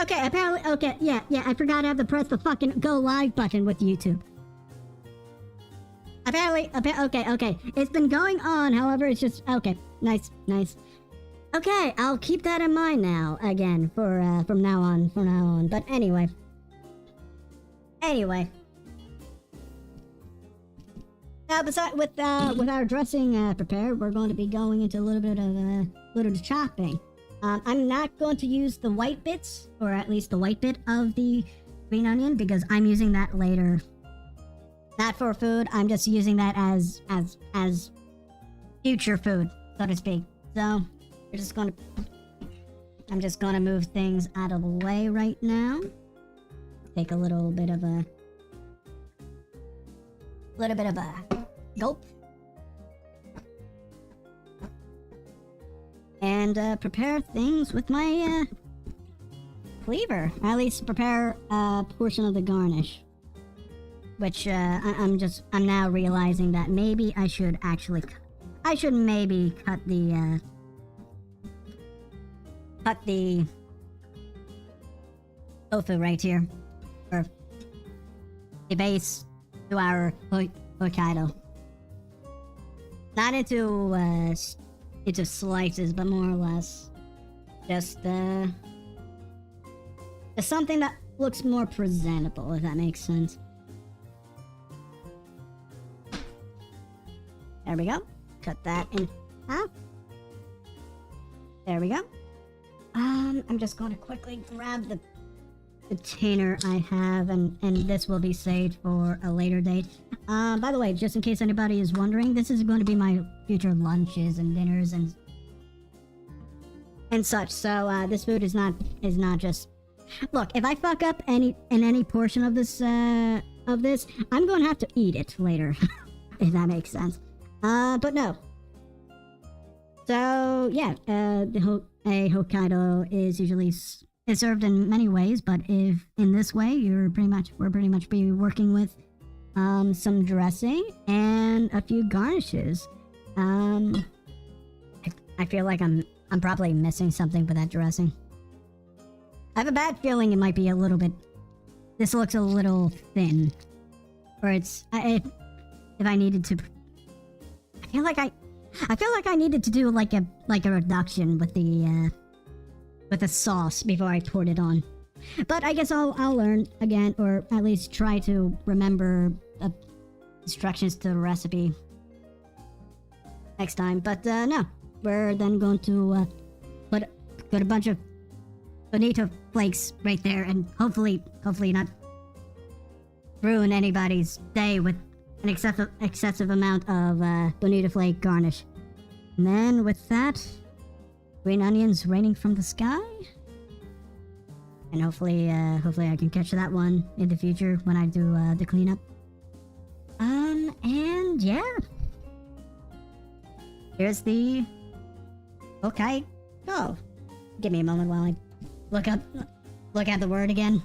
Okay, apparently, okay, yeah, I forgot I have to press the fucking go live button with YouTube. Apparently, okay. It's been going on, however, it's just, okay, nice. Okay, I'll keep that in mind now, again, for, from now on, but anyway. Besides, with our dressing, prepared, we're going to be going into a little bit of chopping. I'm not going to use the white bits, or at least the white bit of the green onion, because I'm using that later. Not for food, I'm just using that as future food, so to speak. So, I'm just gonna move things out of the way right now. Take a little bit of a gulp. And prepare things with my cleaver. At least prepare a portion of the garnish. Which I'm now realizing that maybe I should maybe cut the tofu right here, or the base to our Hokkaido. Not into slices, but more or less just something that looks more presentable, if that makes sense. There we go. Cut that in half. There we go. I'm just going to quickly grab the container I have, and this will be saved for a later date. By the way, just in case anybody is wondering, this is going to be my future lunches and dinners and such. So this food is not just. Look, if I fuck up in any portion of this, I'm going to have to eat it later, if that makes sense. But no. So yeah, a Hokkaido is usually served in many ways, but if in this way, we're pretty much be working with some dressing and a few garnishes. I feel like I'm probably missing something with that dressing. I have a bad feeling it might be a little bit. This looks a little thin, or if I needed to. I feel like I needed to do like a reduction with the sauce before I poured it on. But I guess I'll learn again, or at least try to remember the instructions to the recipe next time. But no, we're then going to put a bunch of bonito flakes right there, and hopefully not ruin anybody's day with an excessive amount of bonito flake garnish. And then with that, green onions raining from the sky. And hopefully I can catch that one in the future when I do the cleanup. And yeah. Here's the okay. Oh, give me a moment while I look at the word again.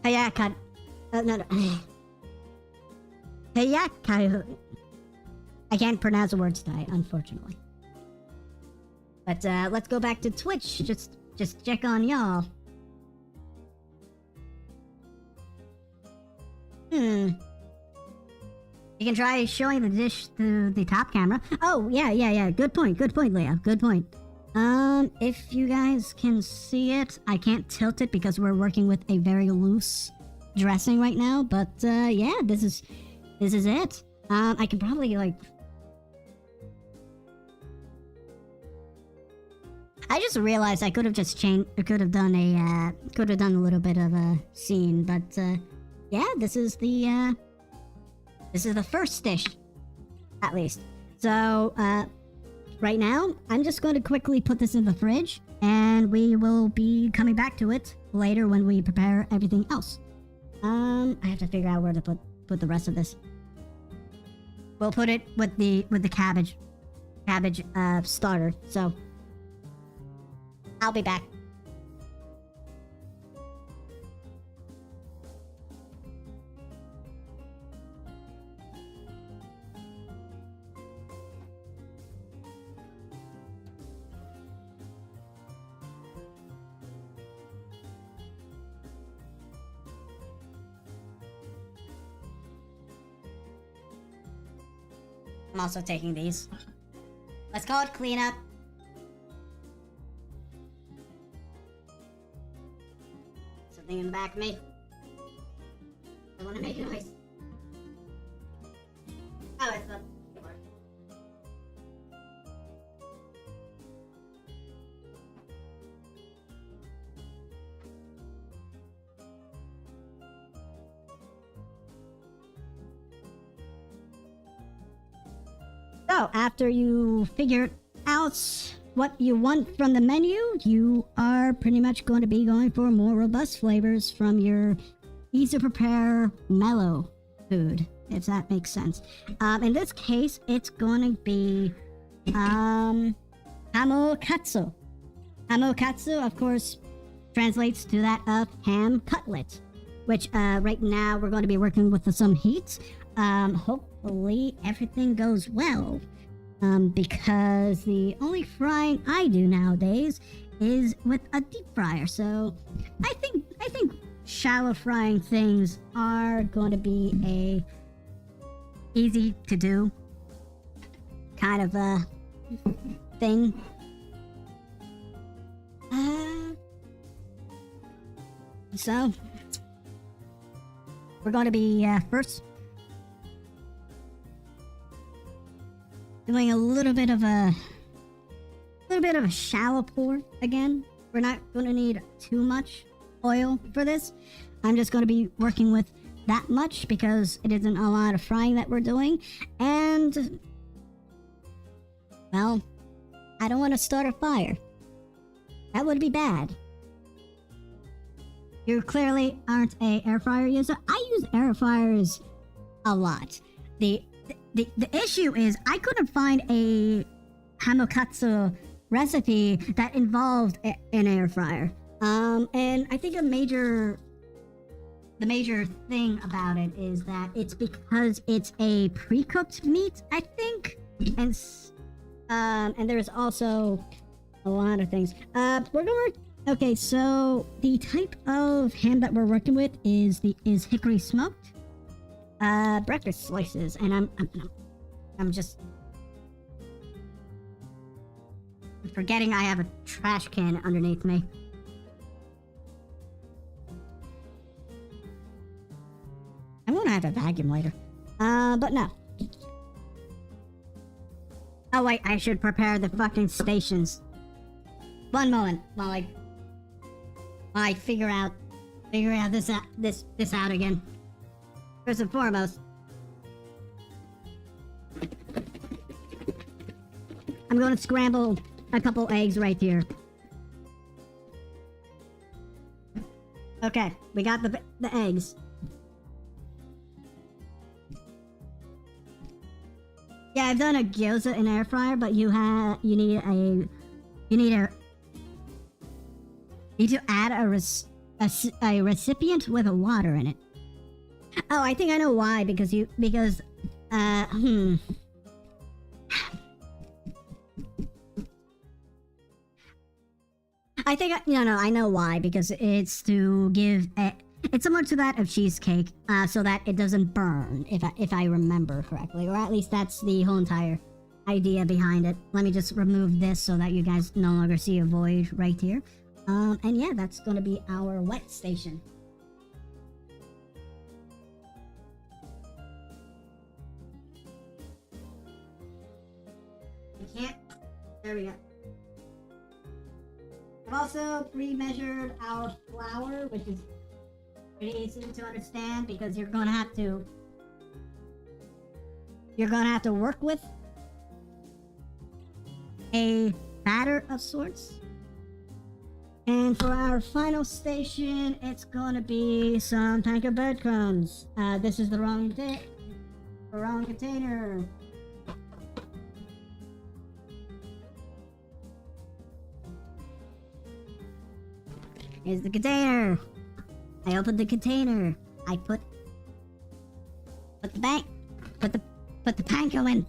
Hayaka. No. Hayaka. I can't pronounce the word today, unfortunately. But let's go back to Twitch. Just check on y'all. You can try showing the dish to the top camera. Oh, yeah. Good point, Leah. Good point. If you guys can see it, I can't tilt it because we're working with a very loose dressing right now. But yeah, this is it. I can probably I just realized I could have just changed. I could have done a little bit of a scene, but yeah, this is the first dish, at least. So right now, I'm just going to quickly put this in the fridge, and we will be coming back to it later when we prepare everything else. I have to figure out where to put the rest of this. We'll put it with the cabbage starter. So I'll be back. I'm also taking these. Let's call it cleanup. Something in the back of me. I want to make a noise. Oh, it's the... So, after you figure out what you want from the menu, you are pretty much going to be going for more robust flavors from your easy-to-prepare mellow food, if that makes sense. In this case, it's going to be hamokatsu. Hamokatsu, of course, translates to that of ham cutlet, which right now we're going to be working with some heat. Hopefully everything goes well, because the only frying I do nowadays is with a deep fryer. So I think shallow frying things are going to be a easy to do kind of a thing. So we're going to be first doing a little bit of a shallow pour again. We're not going to need too much oil for this. I'm just going to be working with that much because it isn't a lot of frying that we're doing. And, well, I don't want to start a fire. That would be bad. You clearly aren't a air fryer user. I use air fryers a lot. The issue is I couldn't find a hamokatsu recipe that involved an air fryer. And I think the major thing about it is that it's because it's a pre-cooked meat, I think. And there's also a lot of things. Okay, so the type of ham that we're working with is hickory smoked. Breakfast slices, and I'm just forgetting I have a trash can underneath me. I'm gonna have to vacuum later. But no. Oh wait, I should prepare the fucking stations. One moment while I figure out this out again. First and foremost, I'm going to scramble a couple eggs right here. Okay, we got the eggs. Yeah, I've done a gyoza in air fryer, but you need to add a recipient with water in it. Oh, I think I know why, because I know why, because it's to give it's similar to that of cheesecake, so that it doesn't burn, if I remember correctly, or at least that's the whole entire idea behind it. Let me just remove this so that you guys no longer see a void right here. And yeah, that's gonna be our wet station. There we go. I've also pre-measured our flour, which is pretty easy to understand because you're gonna have to work with a batter of sorts. And for our final station, it's gonna be some panko breadcrumbs. This is the wrong container. Here's the container. I opened the container. I put the panko in.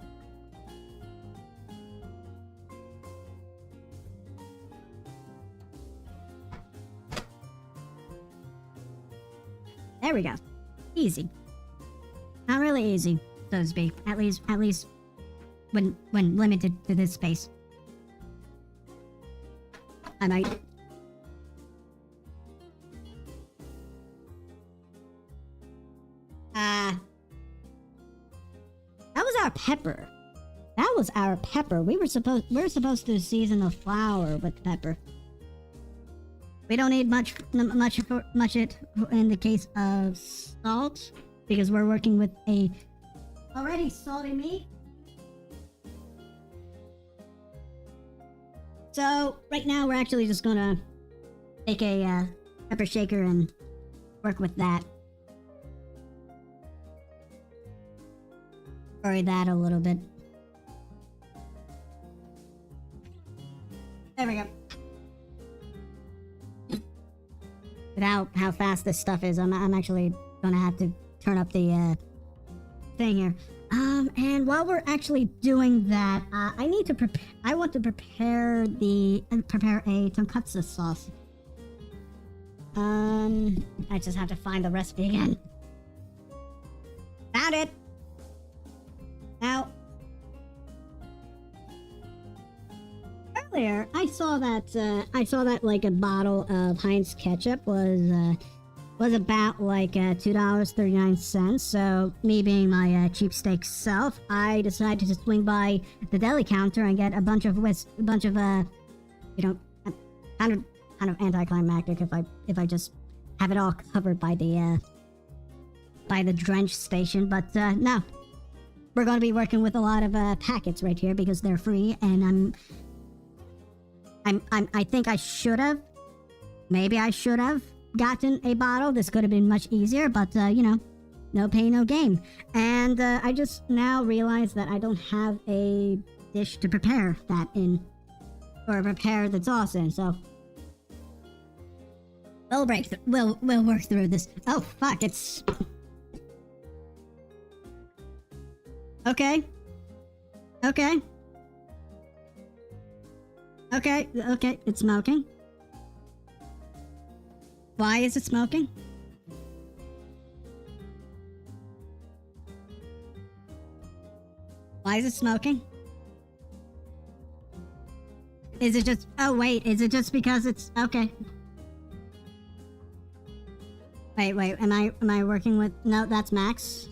There we go. Easy. Not really easy, so to speak. At least when limited to this space. I might. That was our pepper. That was our pepper. We're supposed to season the flour with pepper. We don't need much it in the case of salt because we're working with a already salty meat. So right now we're actually just gonna take a pepper shaker and work with that. Vary that a little bit. There we go. With how fast this stuff is, I'm actually gonna have to turn up the thing here. And while we're actually doing that, I need to prepare. I want to prepare a tonkatsu sauce. I just have to find the recipe again. Found it. Now, earlier I saw that like a bottle of Heinz ketchup was about like $2.39. So me being my cheapsteak self, I decided to swing by the deli counter and get a bunch of you know, kind of anticlimactic if I just have it all covered by the drench station. But no, we're going to be working with a lot of packets right here because they're free, and I think I should have. Maybe I should have gotten a bottle. This could have been much easier, but you know, no pain, no gain. And I just now realized that I don't have a dish to prepare that in, or prepare the sauce in. So we'll work through this. Oh fuck! It's okay. It's smoking. Why is it smoking? Why is it smoking? Is it just... Oh, wait. Is it just because it's... Okay. Wait. Am I working with... No, that's Max.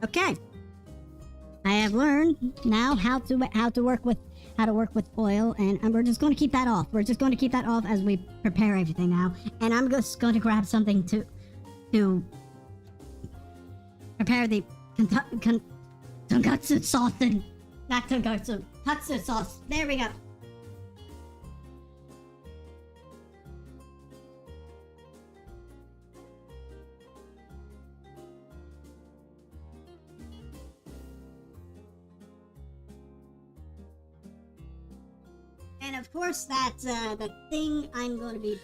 Okay. I have learned now how to work with oil, and we're just going to keep that off. We're just going to keep that off as we prepare everything now. And I'm just going to grab something to prepare the tonkatsu sauce. Not tonkatsu, katsu sauce. There we go. And of course, that's the thing I'm going to be...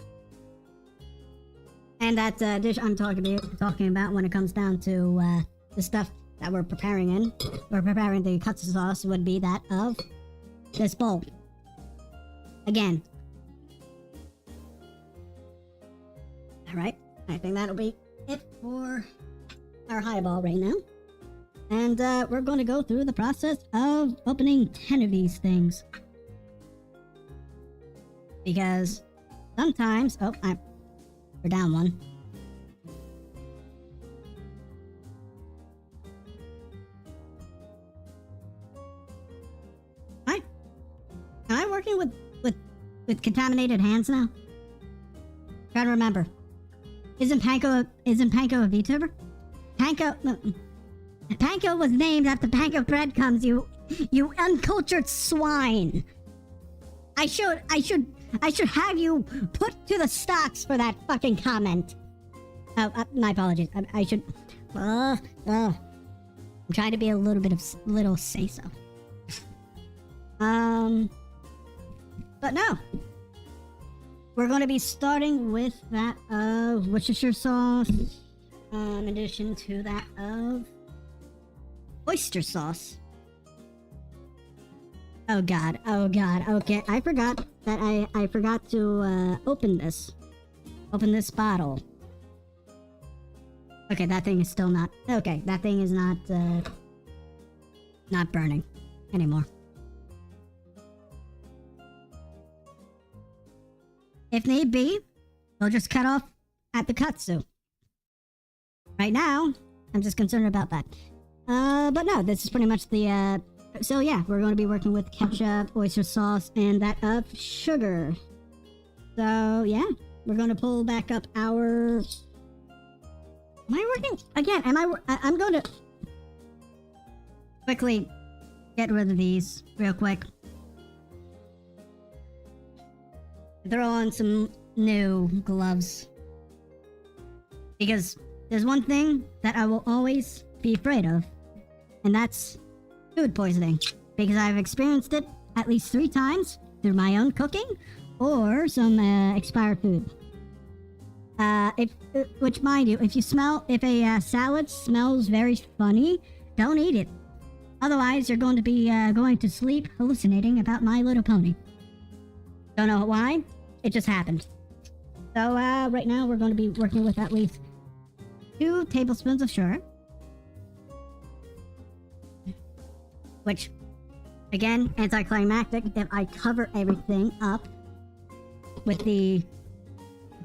And that dish I'm talking about when it comes down to the stuff that we're preparing in. We're preparing the katsu sauce would be that of this bowl. Again. Alright, I think that'll be it for our highball right now. And we're going to go through the process of opening 10 of these things. Because sometimes... Oh, we're down one. Am I working with contaminated hands now? Try to remember. Isn't Panko a Vtuber? Panko was named after Panko breadcrumbs, you uncultured swine. I should have you put to the stocks for that fucking comment. Oh, my apologies. I should... I'm trying to be a little bit of... little say-so. But no. We're going to be starting with that of Worcestershire sauce. In addition to that of... oyster sauce. Oh god, okay, I forgot that I forgot to, open this bottle. Okay, that thing is still not, okay, that thing is not, not burning anymore. If need be, we'll just cut off at the katsu. Right now, I'm just concerned about that. But no, this is pretty much the, so yeah, we're going to be working with ketchup, oyster sauce, and that of sugar. So yeah, we're going to pull back up our... Am I working? Again, I'm going to quickly get rid of these real quick. Throw on some new gloves. Because there's one thing that I will always be afraid of, and that's food poisoning. Because I've experienced it at least 3 times through my own cooking or some expired food. Which mind you, if a salad smells very funny, don't eat it. Otherwise, you're going to be going to sleep hallucinating about My Little Pony. Don't know why. It just happened. So right now we're going to be working with at least 2 tablespoons of sugar. Which, again, anticlimactic if I cover everything up with a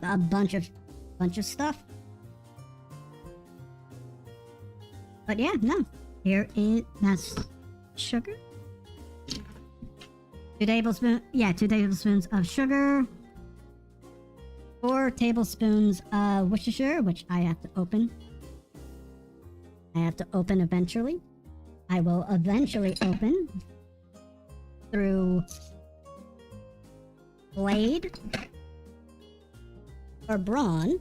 bunch of stuff. But yeah, no. That's sugar. 2 tablespoons of sugar. 4 tablespoons of Worcestershire, which I have to open. I have to open eventually. I will eventually open through blade or brawn.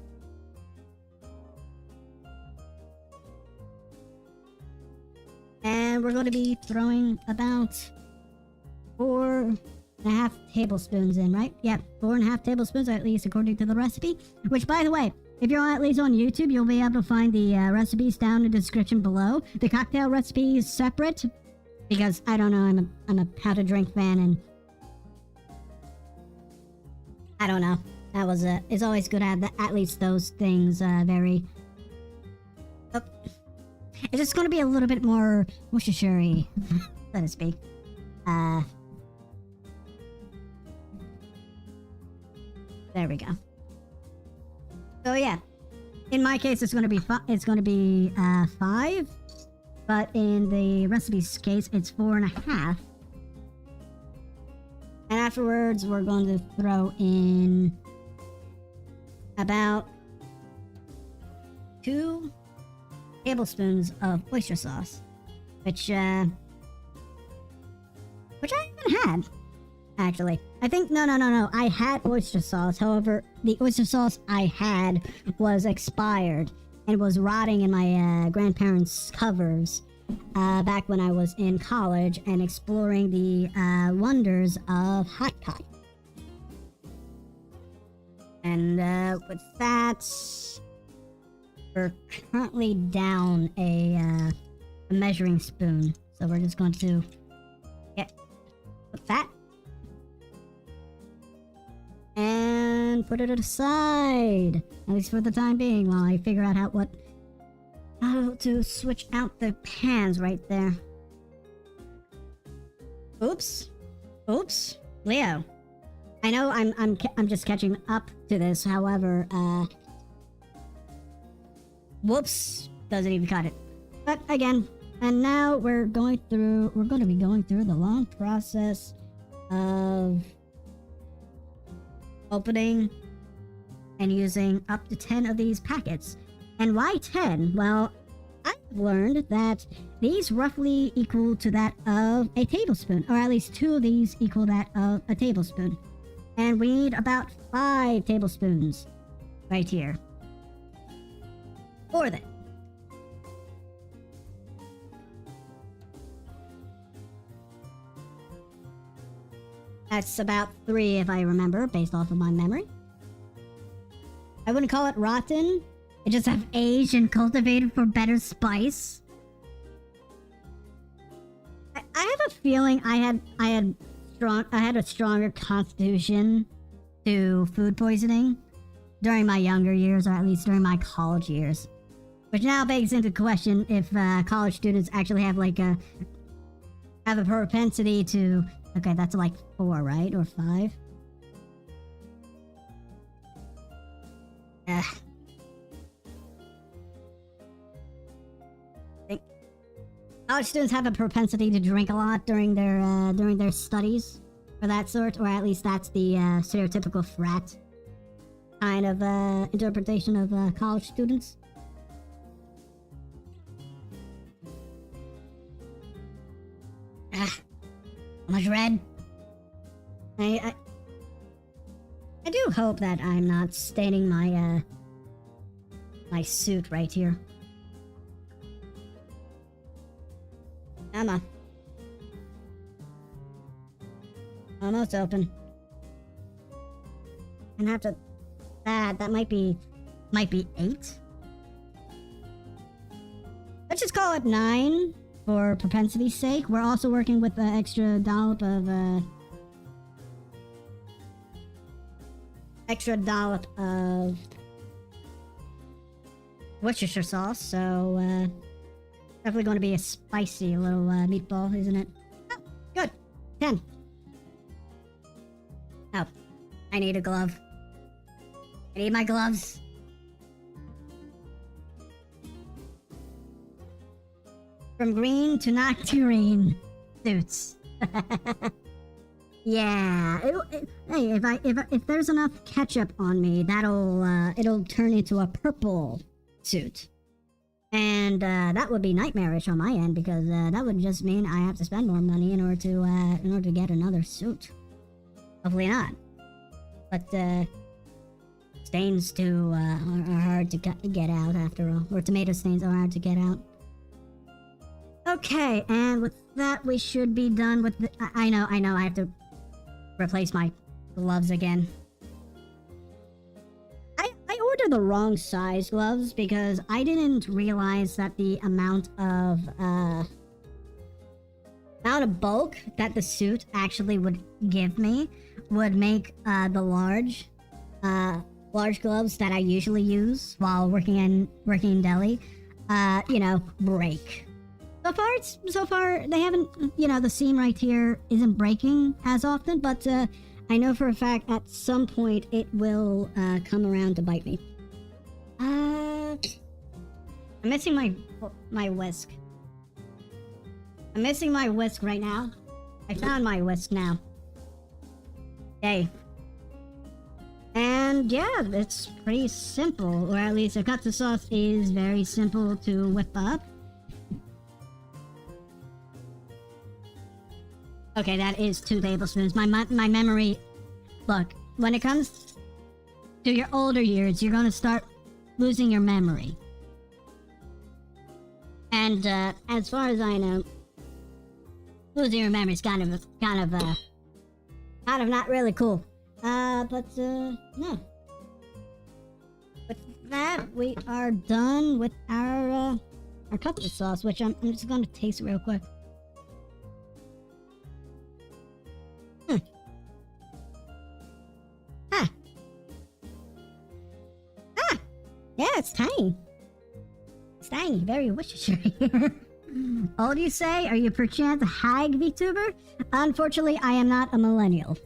And we're going to be throwing about 4.5 tablespoons in, right? Yep, 4.5 tablespoons, at least according to the recipe. Which, by the way, if you're at least on YouTube, you'll be able to find the recipes down in the description below. The cocktail recipe is separate because I don't know. I'm a how to drink fan, and I don't know. That was it's always good to have at least those things very. Oh. It's just going to be a little bit more Worcestershire, so to speak. There we go. So yeah, in my case, it's going to be 5, but in the recipe's case, it's 4.5. And afterwards, we're going to throw in about 2 tablespoons of oyster sauce, which I haven't had, actually. I think, no, I had oyster sauce, however, the oyster sauce I had was expired and was rotting in my grandparents' covers back when I was in college and exploring the wonders of hot pot. And with that, we're currently down a measuring spoon, so we're just going to put that and put it aside, at least for the time being, while I figure out how to switch out the pans right there. Oops, Leo. I know I'm just catching up to this. However, whoops, doesn't even cut it. But again, and now we're going to be going through the long process of opening and using up to 10 of these packets. And why 10? Well, I've learned that these roughly equal to that of a tablespoon, or at least 2 of these equal that of a tablespoon. And we need about 5 tablespoons right here for that. That's about 3 if I remember, based off of my memory. I wouldn't call it rotten. It just have aged and cultivated for better spice. I have a feeling I had a stronger constitution to food poisoning during my younger years, or at least during my college years. Which now begs into question if college students actually have like have a propensity to... Okay, that's like 4, right? Or 5? College students have a propensity to drink a lot during their studies, or that sort, or at least that's the stereotypical frat kind of interpretation of college students. Much red. I do hope that I'm not staining my my suit right here. Come on. Almost open. And have to... That might be 8. Let's just call it 9 for propensity's sake. We're also working with the extra dollop of Worcestershire sauce, so definitely going to be a spicy little meatball, isn't it? Oh, good. 10. Oh, I need a glove. I need my gloves. From green to not green suits. Yeah. Hey, if there's enough ketchup on me, it'll turn into a purple suit. And that would be nightmarish on my end, because that would just mean I have to spend more money in order to get another suit. Hopefully not. But stains too are hard to get out after all. Or tomato stains are hard to get out. Okay, and with that we should be done with the... I know, I have to replace my gloves again. I ordered the wrong size gloves because I didn't realize that the amount of bulk that the suit actually would give me would make the large gloves that I usually use while working in Delhi, break. So far they haven't, the seam right here isn't breaking as often, but I know for a fact at some point it will come around to bite me. I'm missing my whisk. I'm missing my whisk right now. I found my whisk now. Okay. And yeah, it's pretty simple, or at least the katsu sauce is very simple to whip up. Okay, that is 2 tablespoons. My memory... Look, when it comes to your older years, you're gonna start losing your memory. And, as far as I know, losing your memory is kind of not really cool. No. With that, we are done with our katsu sauce, which I'm just gonna taste real quick. Yeah, it's tiny. It's tiny, very Worcestershire. All do you say? Are you perchance a hag VTuber? Unfortunately, I am not a millennial.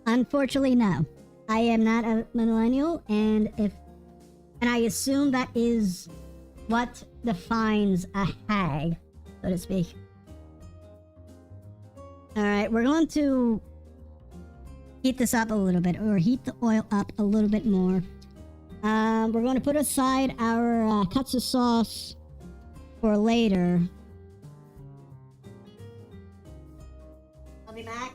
Unfortunately, no. I am not a millennial, and I assume that is what defines a hag, so to speak. Alright, we're going to heat this up a little bit, or heat the oil up a little bit more. We're going to put aside our katsu sauce for later. I'll be back.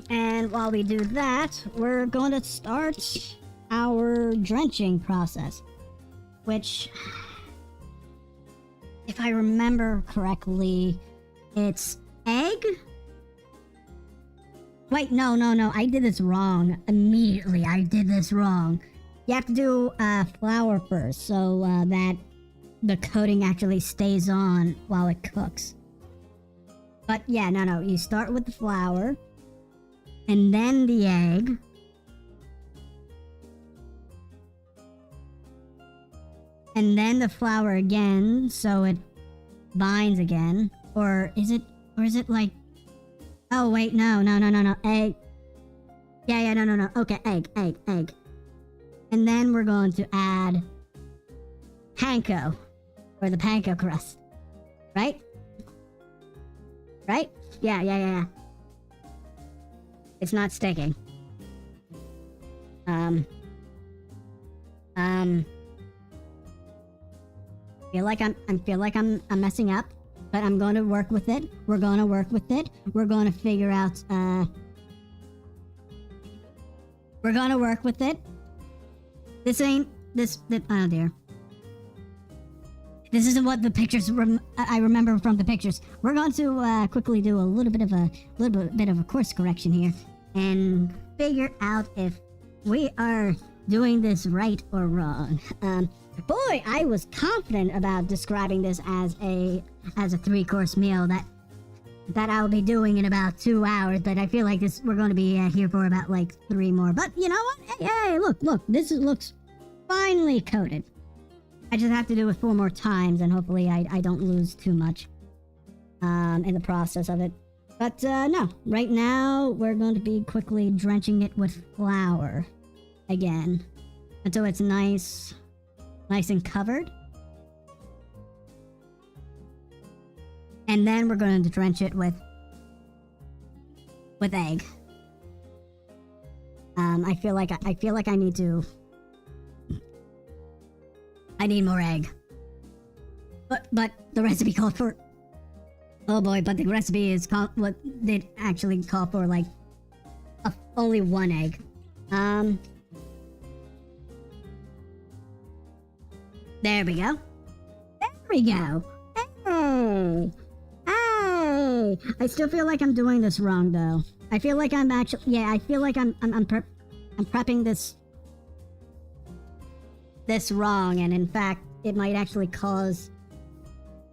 And while we do that, we're going to start our drenching process, which, if I remember correctly, it's egg? Wait, no, I did this wrong. Immediately, I did this wrong. You have to do flour first, so that the coating actually stays on while it cooks. But yeah, no, you start with the flour, and then the egg, And then the flour again, so it binds again. Or is it like... Oh, wait, no. Egg. Yeah, no. Okay, egg. And then we're going to add panko, or the panko crust. Right? Right? Yeah. It's not sticking. I feel like I'm messing up, but I'm going to work with it. We're going to work with it. We're going to figure out, we're going to work with it. Oh dear. This isn't what the pictures I remember from the pictures. We're going to quickly do a little bit of a course correction here and figure out if we are doing this right or wrong. Boy, I was confident about describing this as a 3-course meal that I'll be doing in about 2 hours, but I feel like we're going to be here for about like 3 more. But you know what? Hey, look, looks finely coated. I just have to do it 4 more times, and hopefully I don't lose too much in the process of it. But no, right now we're going to be quickly drenching it with flour again until it's nice and covered. And then we're going to drench it with egg. I feel like I need more egg. But the recipe called for... Oh boy, but the recipe is what did actually call for like only 1 egg. There we go. Hey! I still feel like I'm doing this wrong though. I feel like I'm actually... Yeah, I feel like I'm prepping this wrong, and in fact, it might actually cause...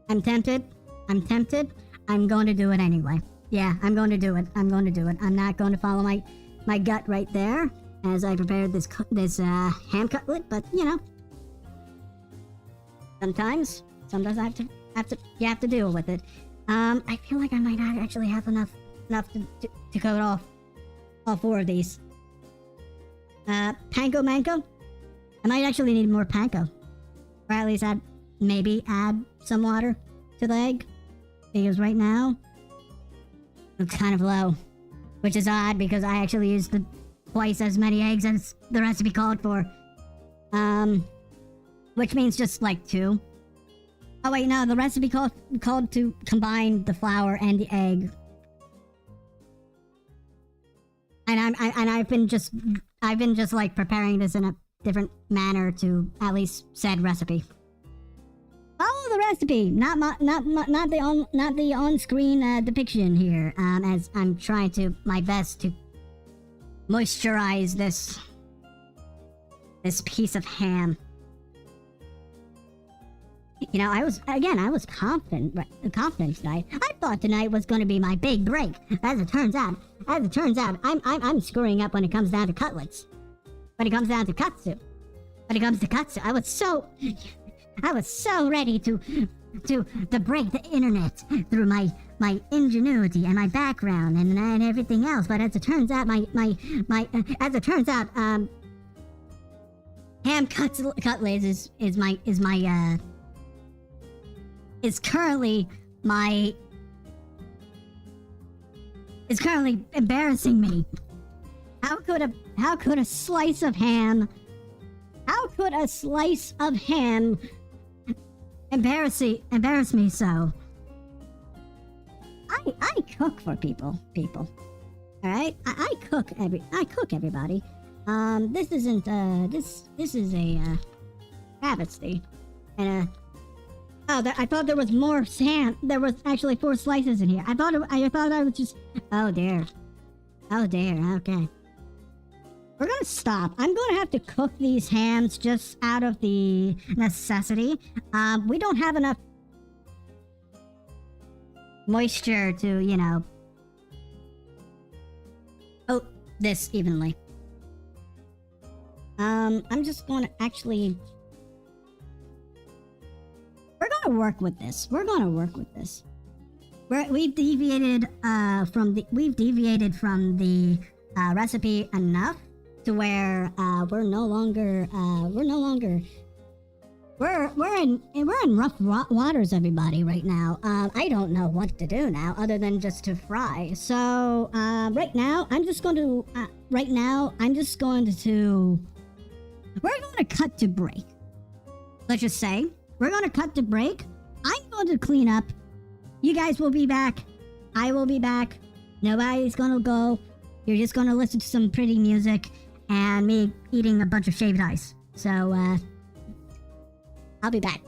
I'm tempted. I'm going to do it anyway. Yeah, I'm going to do it. I'm not going to follow my gut right there as I prepared this ham cutlet, but you know, sometimes you have to deal with it. I feel like I might not actually have enough to coat all 4 of these. Panko manko? I might actually need more panko. Or at least maybe add some water to the egg. Because right now, it's kind of low. Which is odd because I actually used twice as many eggs as the recipe called for. Which means just like 2. Oh wait, no, the recipe called to combine the flour and the egg. And I've been just like preparing this in a different manner to at least said recipe. Follow the recipe, not the on-screen depiction here. As I'm trying my best to moisturize this piece of ham. You know, I was confident tonight. I thought tonight was going to be my big break. As it turns out, I'm screwing up when it comes down to cutlets. When it comes down to katsu. When it comes to katsu, I was so ready to break the internet through my ingenuity and my background and everything else. But as it turns out, ham cutlet is currently embarrassing me. How could a slice of ham embarrass me so? I cook for people. All right, I cook everybody. This isn't this is a travesty, and I thought there was more ham. There was actually 4 slices in here. I thought I was just... Oh dear. Okay. We're gonna stop. I'm gonna have to cook these hams just out of the necessity. We don't have enough moisture to, you know, coat this evenly. I'm just going to actually gonna work with this. We're gonna work with this. We've deviated from the recipe enough to where we're in rough waters, everybody, right now. I don't know what to do now other than just to fry. So right now I'm just going to we're going to cut to break. Let's just say we're going to cut to break. I'm going to clean up. You guys will be back. I will be back. Nobody's going to go. You're just going to listen to some pretty music and me eating a bunch of shaved ice. So I'll be back.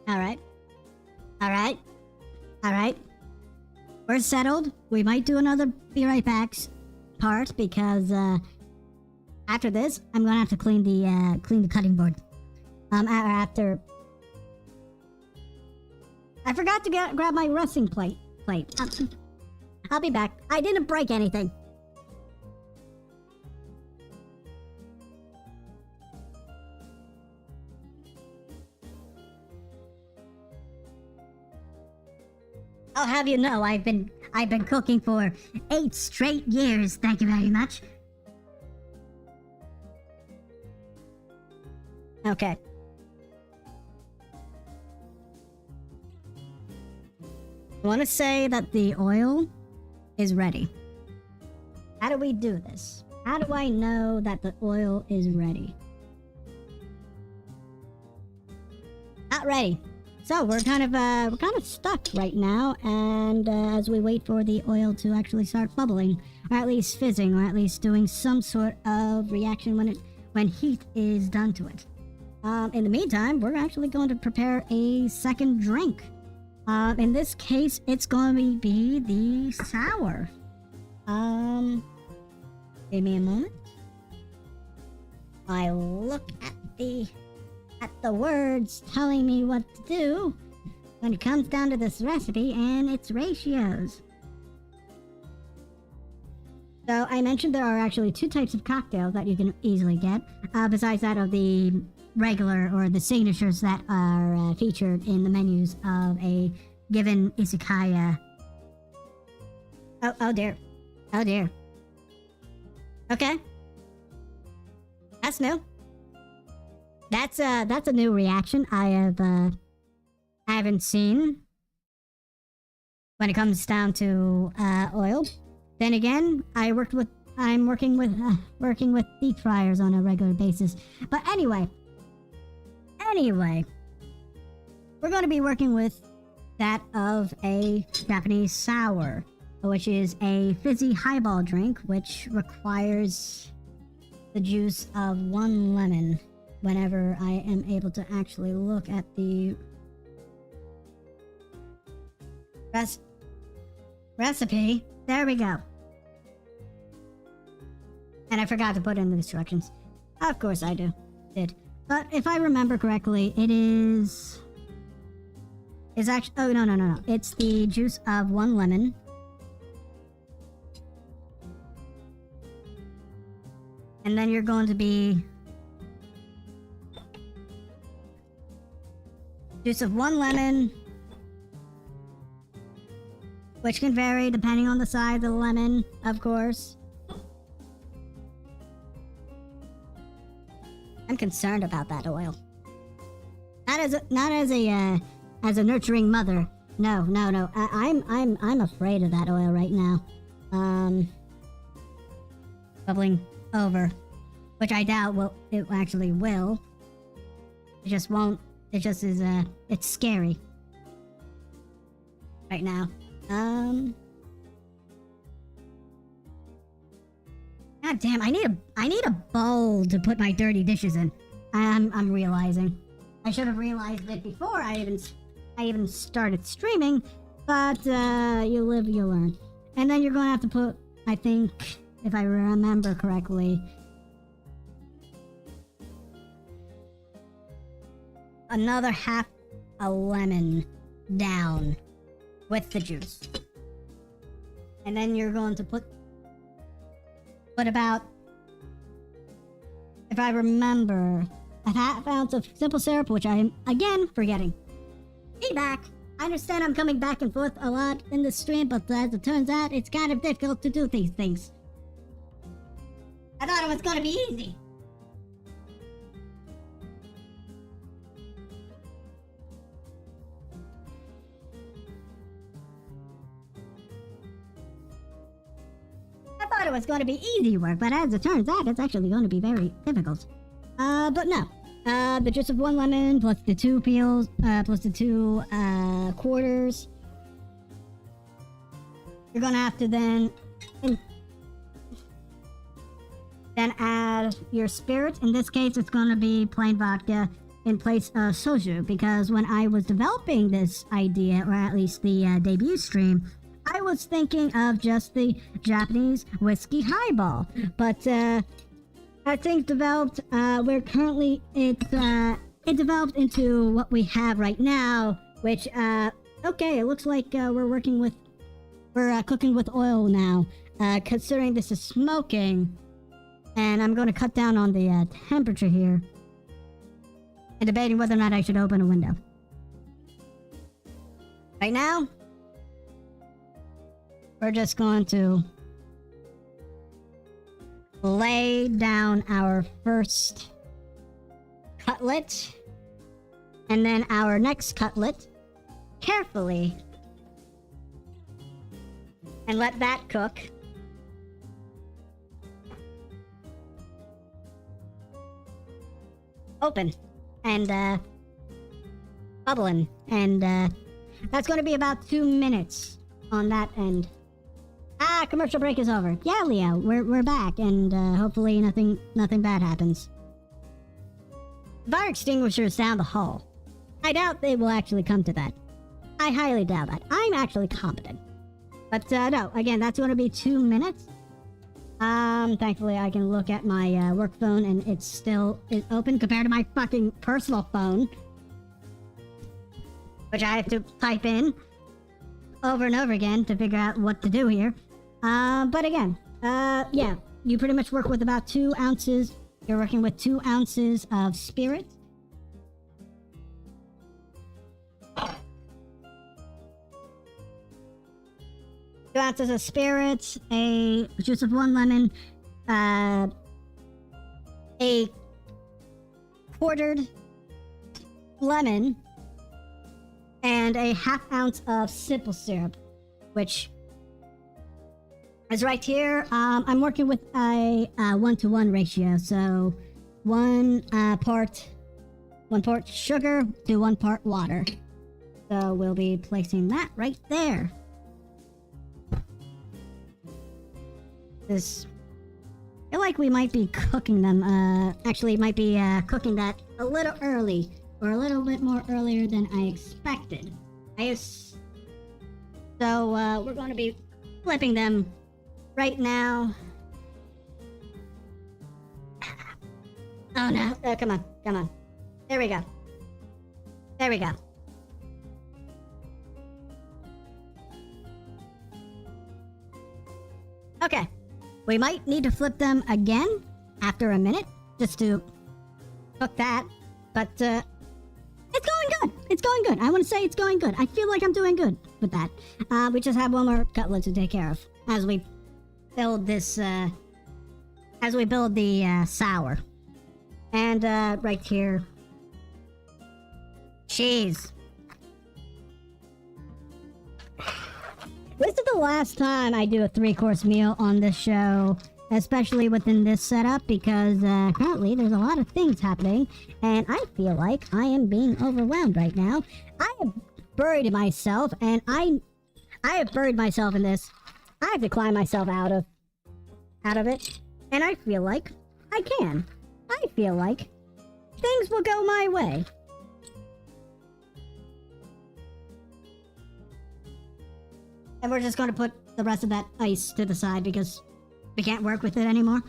Alright. Alright. Alright. We're settled. We might do another Be Right Back's part because after this, I'm gonna have to clean the cutting board. After I forgot to grab my wrestling plate. I'll be back. I didn't break anything. I'll have you know I've been cooking for 8 straight years. Thank you very much. Okay. I want to say that the oil is ready. How do we do this? How do I know that the oil is ready? Not ready. So we're kind of stuck right now, and as we wait for the oil to actually start bubbling, or at least fizzing, or at least doing some sort of reaction when heat is done to it. In the meantime, we're actually going to prepare a second drink. In this case, it's going to be the sour. Give me a moment. I look at the words telling me what to do, when it comes down to this recipe and its ratios. So I mentioned there are actually 2 types of cocktails that you can easily get, besides that of the regular or the signatures that are featured in the menus of a given izakaya. Oh dear. Oh dear. Okay. That's new. That's a new reaction I haven't seen when it comes down to oil. Then again, I'm working with deep fryers on a regular basis. But anyway, we're going to be working with that of a Japanese sour, which is a fizzy highball drink, which requires the juice of 1 lemon. Whenever I am able to actually look at the recipe, there we go. And I forgot to put in the instructions. Of course I did. But if I remember correctly, it's actually, oh no. It's the juice of 1 lemon. And then you're going to be juice of 1 lemon, which can vary depending on the size of the lemon, of course. I'm concerned about that oil. Not as a nurturing mother. No. I'm afraid of that oil right now. Bubbling over, which I doubt it actually will. It just won't. It just is, it's scary. Right now. God damn, I need a bowl to put my dirty dishes in. I'm realizing. I should have realized it before I even started streaming, but, you live, you learn. And then you're gonna have to put, I think, if I remember correctly, another half a lemon down with the juice. And then you're going to put about, if I remember, a half ounce of simple syrup, which I am, again, forgetting. Be back. I understand I'm coming back and forth a lot in the stream, but as it turns out, it's kind of difficult to do these things. I thought it was going to be easy. I thought it was going to be easy work, but as it turns out, it's actually going to be very difficult. But no. The juice of 1 lemon, plus the 2 peels, plus the 2, quarters. You're gonna have to then add your spirit. In this case, it's gonna be plain vodka in place of soju, because when I was developing this idea, or at least the debut stream, I was thinking of just the Japanese whiskey highball. But as things developed, it developed into what we have right now, which, okay, it looks like we're cooking with oil now, considering this is smoking, and I'm going to cut down on the temperature here, and debating whether or not I should open a window. Right now, we're just going to lay down our first cutlet, and then our next cutlet, carefully, and let that cook. Open and bubbling, and that's going to be about 2 minutes on that end. Commercial break is over. Yeah, Leo, we're back, and hopefully nothing bad happens. Fire extinguisher is down the hall. I doubt they will actually come to that. I highly doubt that. I'm actually competent. But no, again, that's going to be 2 minutes. Thankfully I can look at my work phone, and it's still open compared to my fucking personal phone. which I have to type in over and over again to figure out what to do here. But again, yeah, you pretty much work with about 2 ounces. You're working with 2 ounces of spirit. Two ounces of spirit, a juice of 1 lemon, a quartered lemon, and a ½ ounce of simple syrup, which is right here. I'm working with a 1-to-1 ratio, so 1 part sugar to 1 part water. So we'll be placing that right there. This, I feel like we might be cooking them. Actually, might be cooking that a little early, or a little bit more earlier than I expected. So we're going to be flipping them right now. Oh no! Come on, come on. There we go. There we go. Okay. We might need to flip them again after a minute, just to cook that, but it's going good. It's going good. I want to say it's going good. I feel like I'm doing good with that. We just have 1 more cutlet to take care of as we build this, as we build the sour. And right here, cheese. This is the last time I do a 3-course meal on this show, especially within this setup, because currently there's a lot of things happening, and I feel like I am being overwhelmed right now. I have buried myself, and I have buried myself in this. I have to climb myself out of it, and I feel like I can. I feel like things will go my way. And we're just going to put the rest of that ice to the side because we can't work with it anymore.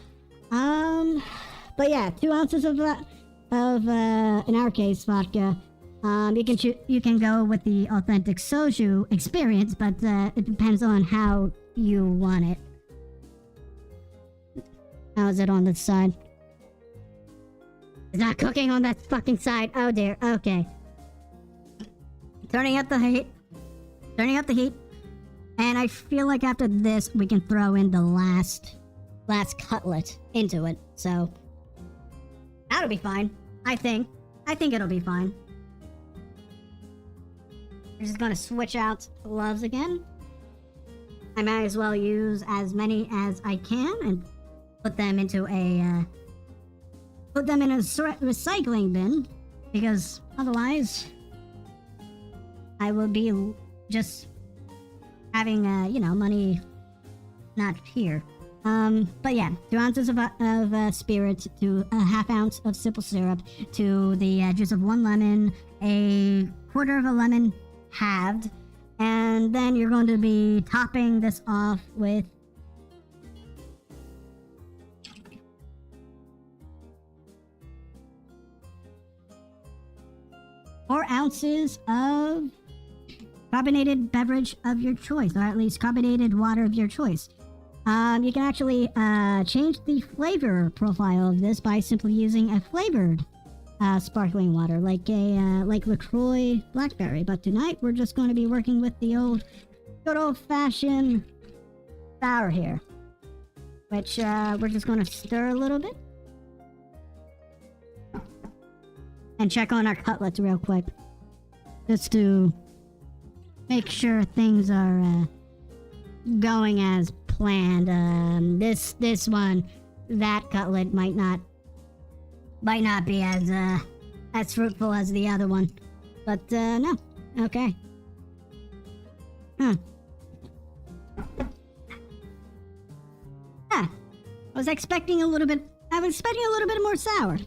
But yeah, 2 ounces of in our case, vodka. You can go with the authentic Shochu experience, but it depends on how you want it. How is it on this side? It's not cooking on that fucking side. Oh dear. Okay. Turning up the heat. Turning up the heat. And I feel like after this, we can throw in the last cutlet into it. So that'll be fine. I think it'll be fine. We're just gonna switch out gloves again. I might as well use as many as I can and put them into a recycling bin, because otherwise I will be just having, money not here. But yeah, 2 ounces of spirit to a ½ ounce of simple syrup to the juice of 1 lemon, a quarter of a lemon halved, and then you're going to be topping this off with 4 ounces of carbonated beverage of your choice, or at least carbonated water of your choice. You can actually change the flavor profile of this by simply using a flavored sparkling water, like Croix Blackberry. But tonight we're just going to be working with the good old-fashioned sour here, which we're just going to stir a little bit and check on our cutlets real quick, just to make sure things are going as planned. This one, that cutlet might not be as fruitful as the other one, but no, okay. I was expecting a little bit more sour,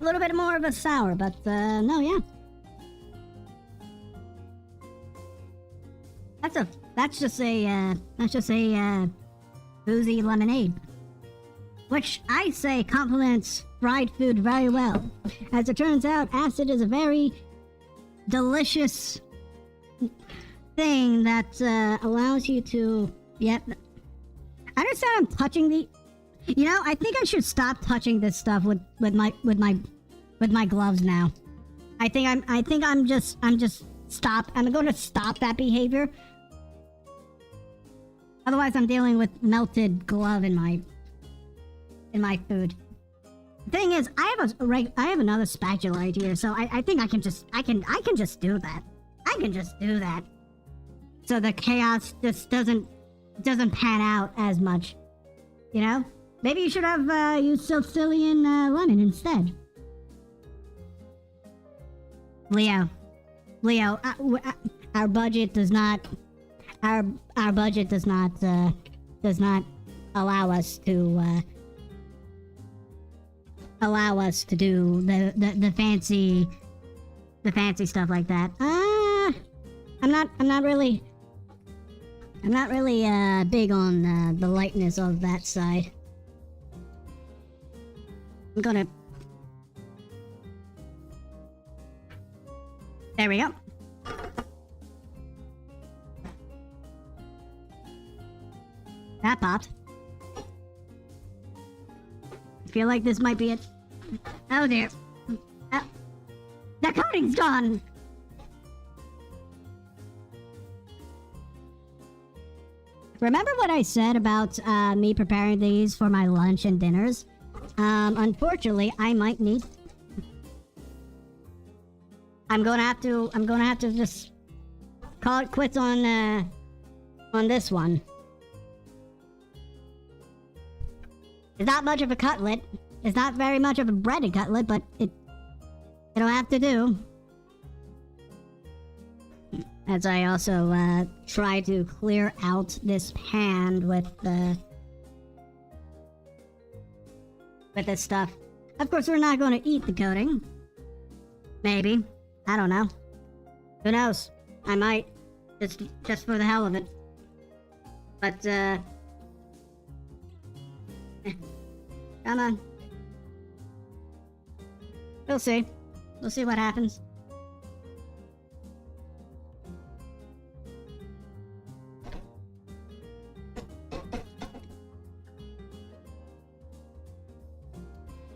a little bit more of a sour, but no, yeah. That's just a boozy lemonade, which I say complements fried food very well. As it turns out, acid is a very delicious thing that allows you to. Yep. I understand I'm touching the. You know, I think I should stop touching this stuff with my gloves now. I'm going to stop that behavior. Otherwise, I'm dealing with melted glove in my food. The thing is, I have another spatula right here, so I think I can just do that. I can just do that. So the chaos just doesn't pan out as much. You know? Maybe you should have used Sicilian lemon instead. Leo, our budget does not. Our budget does not allow us to do the fancy stuff like that. I'm not really big on the lightness of that side. I'm gonna. There we go. That popped. I feel like this might be it. Oh dear. The coating's gone! Remember what I said about me preparing these for my lunch and dinners? Unfortunately, I might need... I'm gonna have to just call it quits on this one. It's not much of a cutlet. It's not very much of a breaded cutlet, but it'll have to do. As I also try to clear out this pan with this stuff. Of course, we're not going to eat the coating. Maybe. I don't know. Who knows? I might. Just for the hell of it. But, come on. We'll see. We'll see what happens.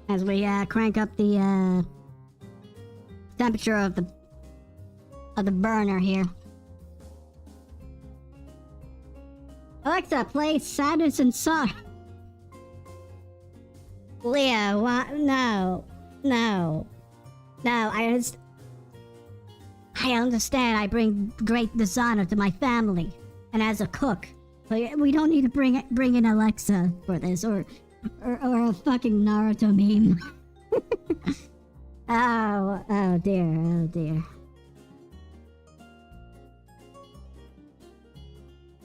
As we crank up the temperature of the burner here. Alexa, play Sadness and Sorrow. Leo, what? No. I understand I bring great dishonor to my family, and as a cook, we don't need to bring in Alexa for this, or a fucking Naruto meme. Oh dear.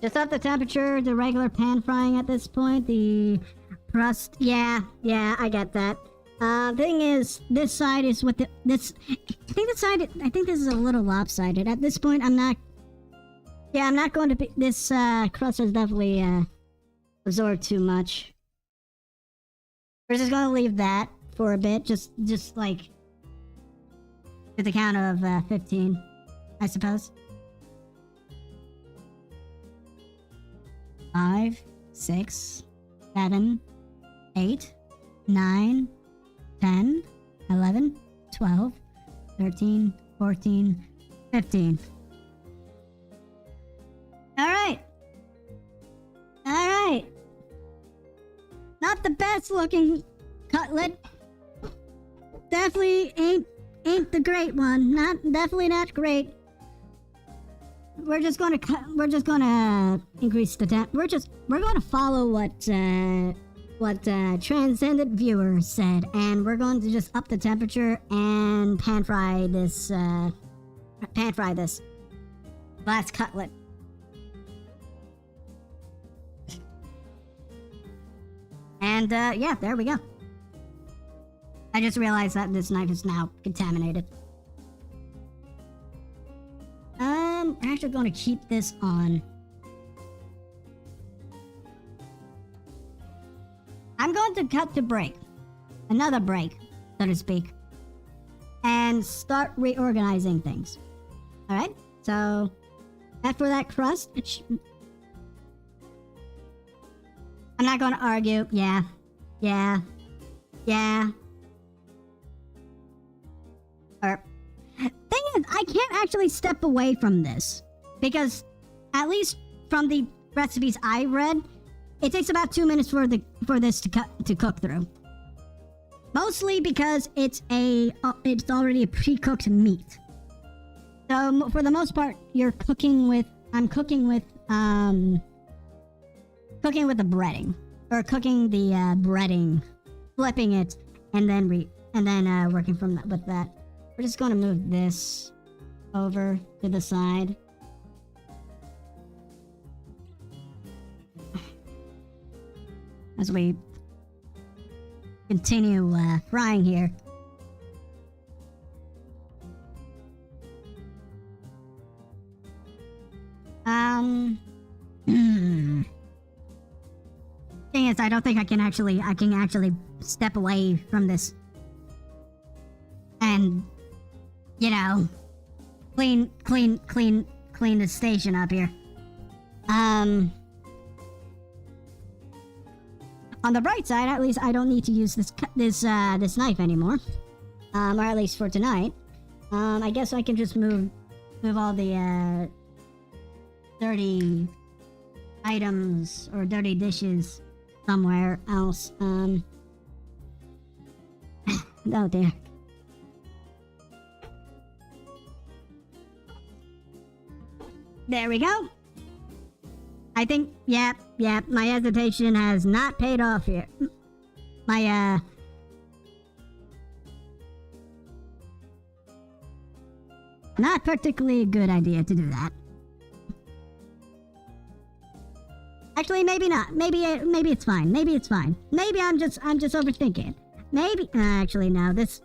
Just up the temperature, the regular pan frying at this point, the crust, yeah, I get that. Thing is, this side is what I think this is a little lopsided. At this point, I'm not going to be, this crust has definitely absorbed too much. We're just gonna leave that for a bit, just like to the count of 15, I suppose. 5, 6, 7, 8, 9, 10, 11, 12, 13, 14, 15. Alright. Not the best looking cutlet. Definitely ain't the great one. Definitely not great. We're just gonna increase the temp. We're gonna follow what Transcendent Viewer said, and we're going to just up the temperature and pan fry this last cutlet. And yeah, there we go. I just realized that this knife is now contaminated. I'm actually going to keep this on. I'm going to cut to break. Another break, so to speak. And start reorganizing things. Alright, so after that crust, I'm not going to argue. Yeah. Thing is, I can't actually step away from this because, at least from the recipes I read, it takes about 2 minutes for this to cook through. Mostly because it's already a pre-cooked meat. So for the most part, I'm cooking with the breading, or cooking the breading, flipping it, and then working with that. We're just going to move this over to the side. As we continue frying here. Thing is, I don't think I can actually step away from this and, you know, clean the station up here. On the bright side, at least I don't need to use this knife anymore, or at least for tonight. I guess I can just move all the dirty items or dirty dishes somewhere else. Oh dear. There we go. I think, yep, my hesitation has not paid off here. My, not particularly a good idea to do that. Actually, maybe not. Maybe it's fine. Maybe it's fine. Maybe I'm just overthinking. Maybe, actually, no, this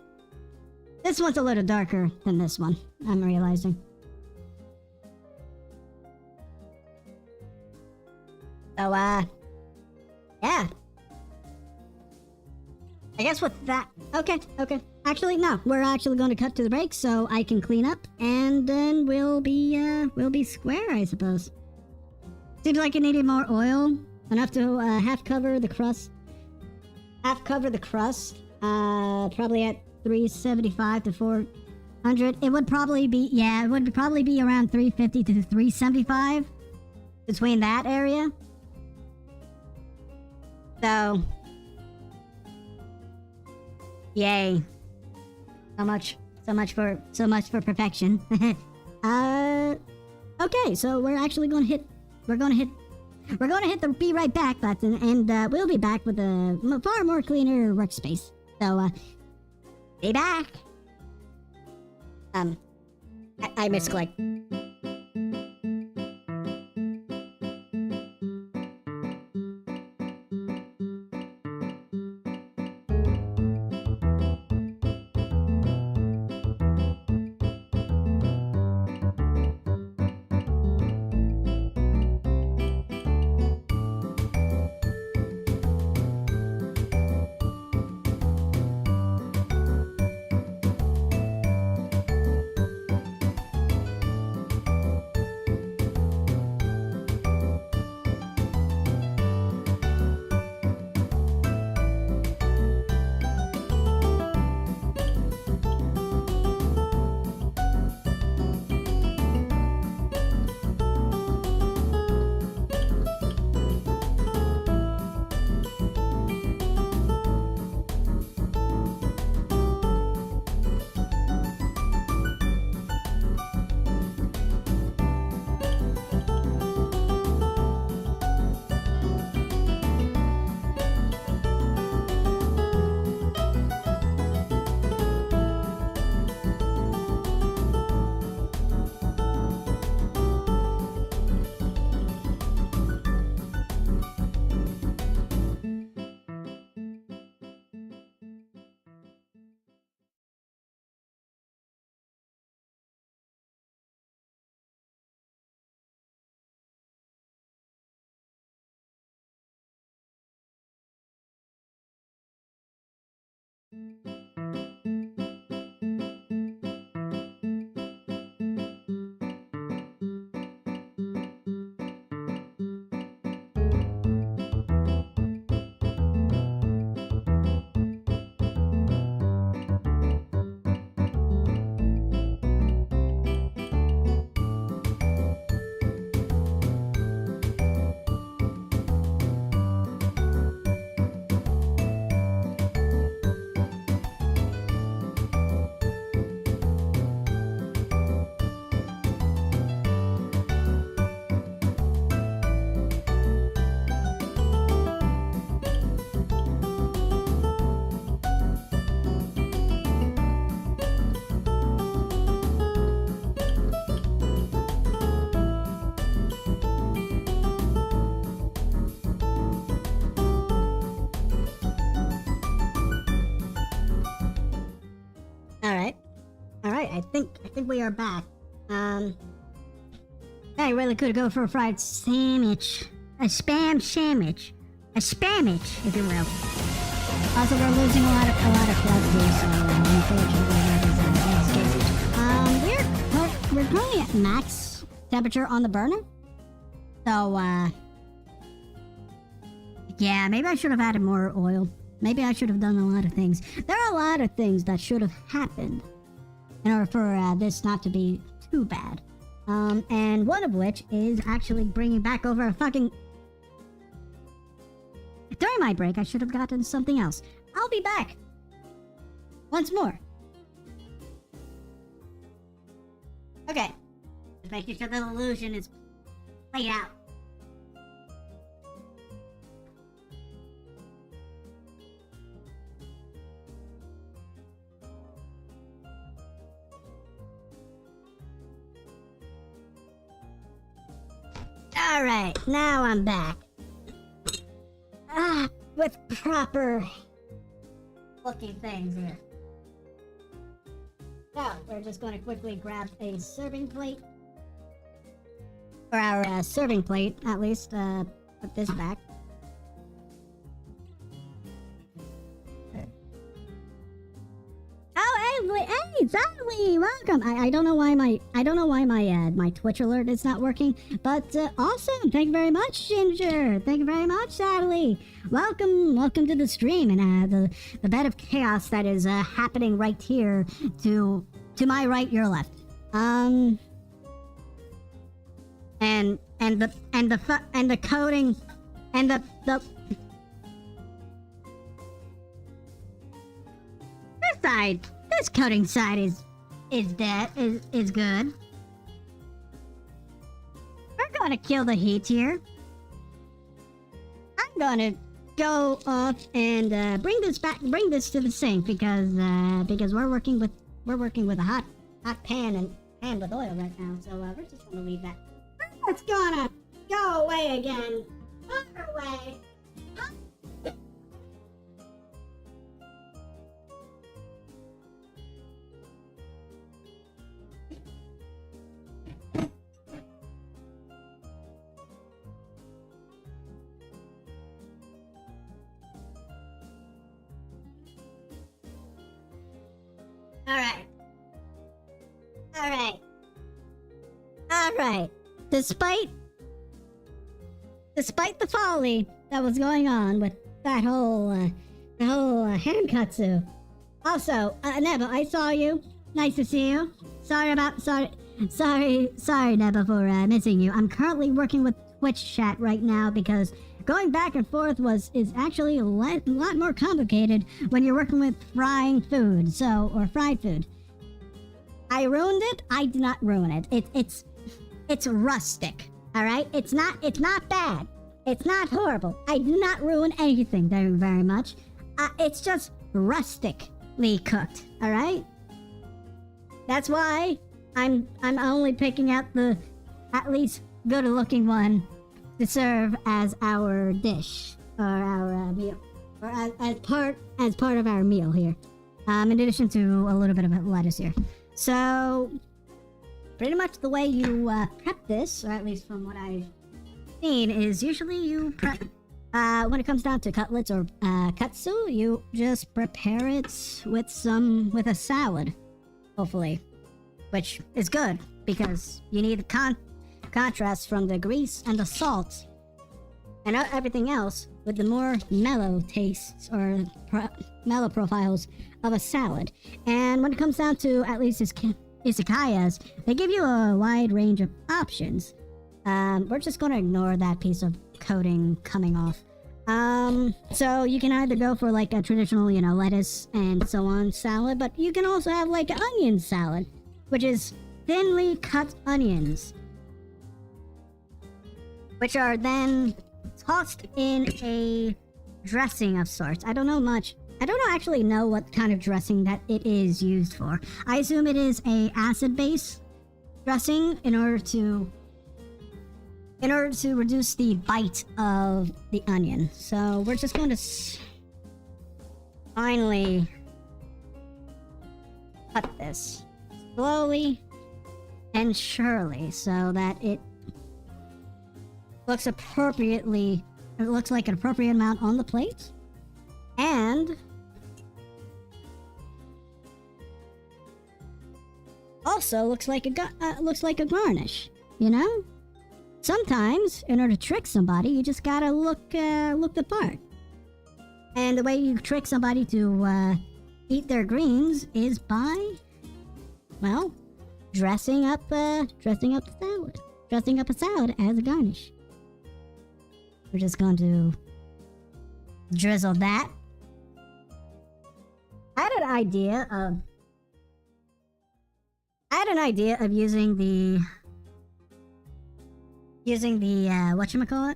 one's a little darker than this one, I'm realizing. So, yeah. I guess with that... Okay. Actually, no. We're actually going to cut to the break so I can clean up, and then we'll be square, I suppose. Seems like it needed more oil. Enough to, half cover the crust. Probably at 375 to 400. It would probably be around 350 to 375. Between that area. So, yay! So much for perfection. Okay, so we're gonna hit the be right back button, and we'll be back with a far more cleaner workspace. So, be back. I misclicked. Alright, I think we are back. I really could go for a fried sandwich. A spam sandwich. A spamage, if you will. Also, we're losing a lot of clout here, so unfortunately that is we're currently at max temperature on the burner. So, yeah, maybe I should have added more oil. Maybe I should have done a lot of things. There are a lot of things that should have happened in order for this not to be too bad. And one of which is actually bringing back over a fucking... During my break, I should have gotten something else. I'll be back. Once more. Okay. Just making sure the illusion is played out. Alright, now I'm back. With proper looking things here. Now, we're just going to quickly grab a serving plate. Or our serving plate, at least, put this back. Hey, Sally, welcome. I don't know why my Twitch alert is not working, but awesome. Thank you very much, Ginger. Thank you very much, Sally. Welcome to the stream and the bed of chaos that is happening right here to my right, your left. And the coding and the this side. This coding side is good. We're gonna kill the heat here. I'm gonna go off and bring this to the sink because we're working with a hot pan with oil right now. So we're just gonna leave that. It's gonna go away again. Far away. Alright. Despite the folly that was going on with that whole hankatsu. Also, Neba, I saw you. Nice to see you. Sorry, Neba, for missing you. I'm currently working with Twitch chat right now because going back and forth is actually a lot more complicated when you're working with frying food, or fried food. I ruined it. I did not ruin it. It's rustic. All right. It's not bad. It's not horrible. I did not ruin anything very much. It's just rustically cooked. All right. That's why I'm only picking out the at least good-looking one to serve as our dish or our meal, or as part of our meal here. In addition to a little bit of lettuce here. So, pretty much the way you prep this, or at least from what I've seen, is usually you prep, when it comes down to cutlets or katsu, you just prepare it with a salad, hopefully, which is good because you need the contrast from the grease and the salt and everything else with the more mellow tastes or mellow profiles of a salad. And when it comes down to at least izakayas, they give you a wide range of options. We're just going to ignore that piece of coating coming off. So you can either go for like a traditional, lettuce and so on salad, but you can also have like an onion salad, which is thinly cut onions, which are then tossed in a dressing of sorts. I don't actually know what kind of dressing that it is used for. I assume it is a acid-based dressing in order to reduce the bite of the onion. So we're just going to finally cut this. slowly and surely so that it looks appropriately. It looks like an appropriate amount on the plate, and also looks like a garnish. You know, sometimes in order to trick somebody, you just gotta look the part. And the way you trick somebody to eat their greens is by, well, dressing up a salad as a garnish. We're just going to drizzle that. I had an idea of using the whatchamacallit.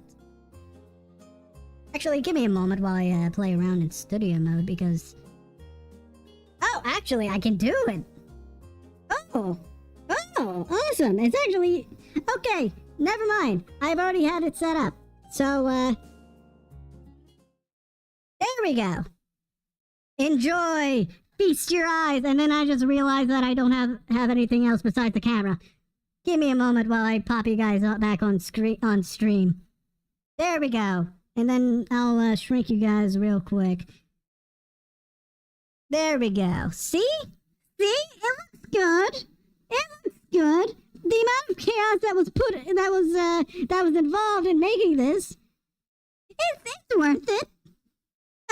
Actually, give me a moment while I play around in studio mode, because... Oh, actually, I can do it! Oh, awesome! It's actually... Okay, never mind. I've already had it set up. So, there we go. Enjoy! Feast your eyes! And then I just realized that I don't have anything else besides the camera. Give me a moment while I pop you guys back on stream. There we go. And then I'll shrink you guys real quick. There we go. See? It looks good. It looks good. The amount of chaos that was involved in making this, it's worth it.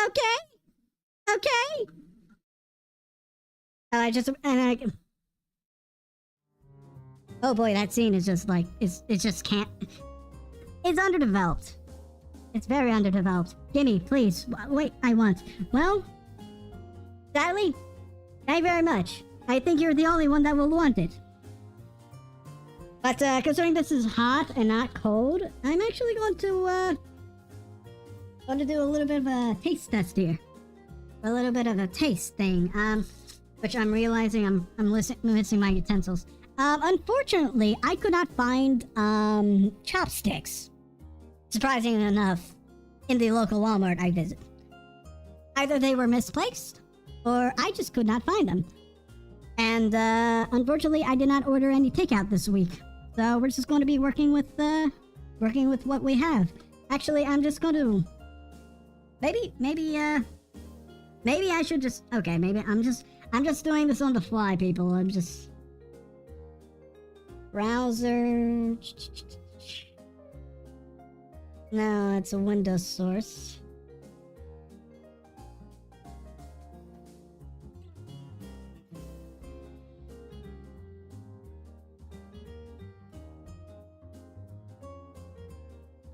Okay. Oh boy, that scene is just like it's underdeveloped. It's very underdeveloped. Gimme, please. Wait, I want. Well, sadly, thank you very much. I think you're the only one that will want it. But considering this is hot and not cold, I'm actually going to do a little bit of a taste test here. A little bit of a taste thing. Which I'm realizing I'm missing my utensils. Unfortunately, I could not find chopsticks. Surprisingly enough, in the local Walmart I visit. Either they were misplaced, or I just could not find them. And unfortunately, I did not order any takeout this week. So we're just going to be working with what we have. Actually, I'm just going to maybe I should just maybe I'm just doing this on the fly, people. I'm just browser. No, it's a Windows source.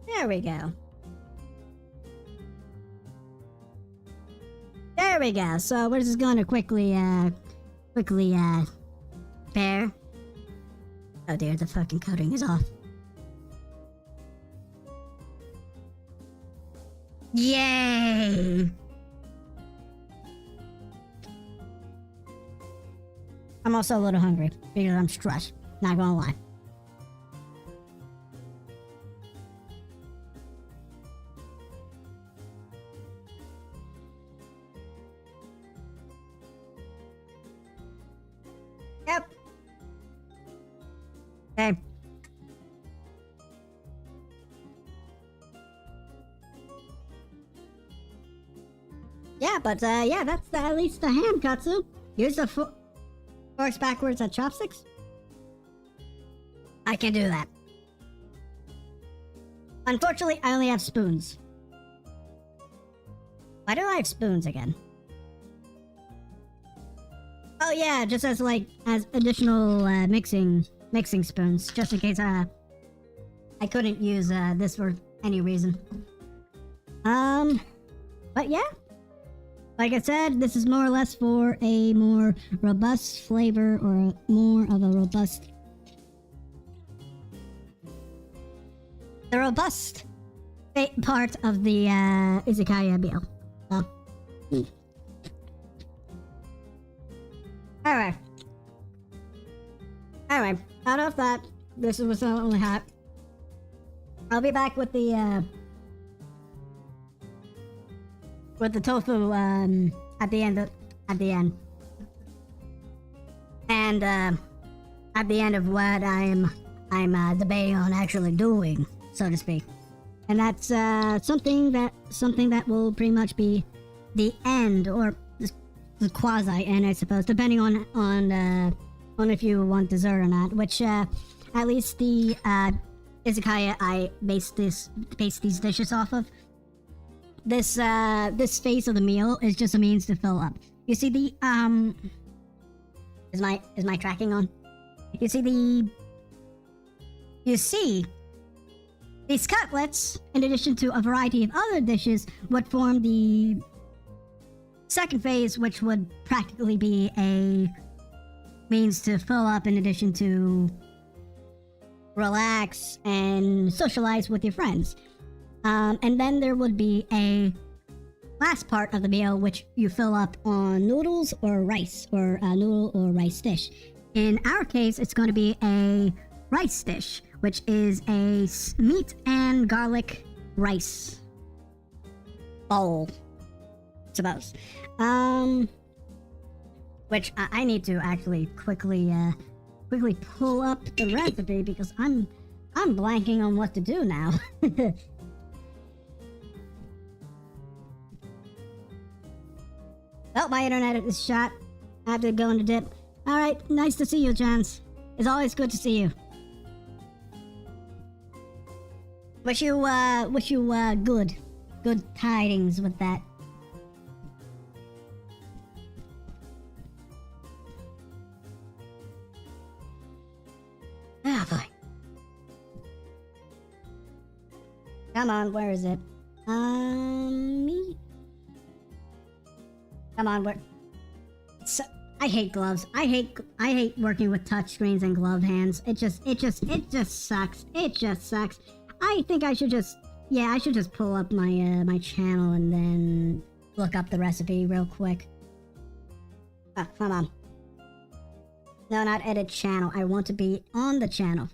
There we go. There we go. So we're just going to quickly pair. Oh dear, the fucking coating is off. Yay! I'm also a little hungry because I'm stressed. Not gonna lie. Yep. Okay. Yeah, but yeah, that's at least the ham katsu. Use the forks backwards at chopsticks. I can do that. Unfortunately, I only have spoons. Why do I have spoons again? Oh yeah, just as additional mixing spoons, just in case I couldn't use this for any reason. But yeah. Like I said, this is more or less for a more robust flavor, or more of a robust... The robust part of the Izayaka meal. Alright. Anyway, out of that, this was only hot. I'll be back with the tofu at the end. And at the end of what I'm debating on actually doing, so to speak. And that's something that will pretty much be the end, or the quasi end, I suppose, depending on if you want dessert or not. Which at least the izakaya I base these dishes off of. This phase of the meal is just a means to fill up. You see the is my tracking on? You see these cutlets, in addition to a variety of other dishes, would form the second phase, which would practically be a means to fill up in addition to relax and socialize with your friends. And then there would be a last part of the meal, which you fill up on noodles or rice, or a noodle or rice dish. In our case, it's going to be a rice dish, which is a meat and garlic rice bowl, I suppose. Which I need to actually quickly pull up the recipe, because I'm blanking on what to do now. Oh, my internet is shot. I have to go into dip. Alright, nice to see you, Chance. It's always good to see you. Wish you good tidings with that. Ah, boy. Come on, where is it? Me? Come on, where? So, I hate gloves. I hate working with touchscreens and gloved hands. It just sucks. It just sucks. I think I should just pull up my my channel and then look up the recipe real quick. Ah, come on. No, not edit channel. I want to be on the channel.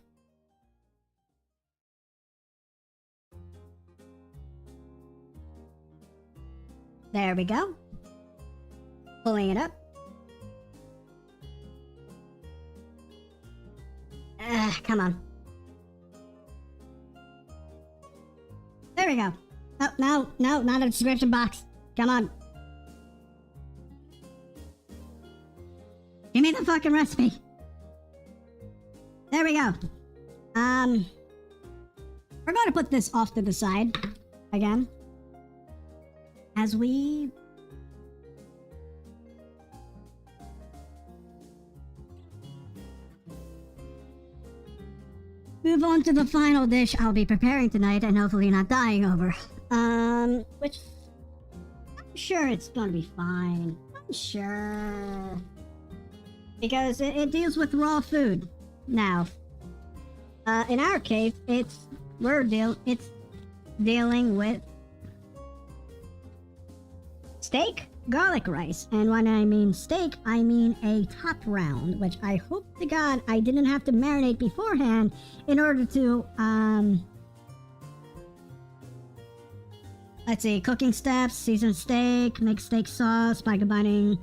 There we go. Pulling it up. Come on. There we go. Oh, no, not a description box. Come on. Give me the fucking recipe. There we go. We're going to put this off to the side again, as we move on to the final dish I'll be preparing tonight, and hopefully not dying over. Which I'm sure it's gonna be fine. I'm sure, because it deals with raw food. Now, in our case, it's dealing with steak, garlic rice, and when I mean steak, I mean a top round, which I hope to God I didn't have to marinate beforehand in order to, let's see, cooking steps, season steak, make steak sauce by combining,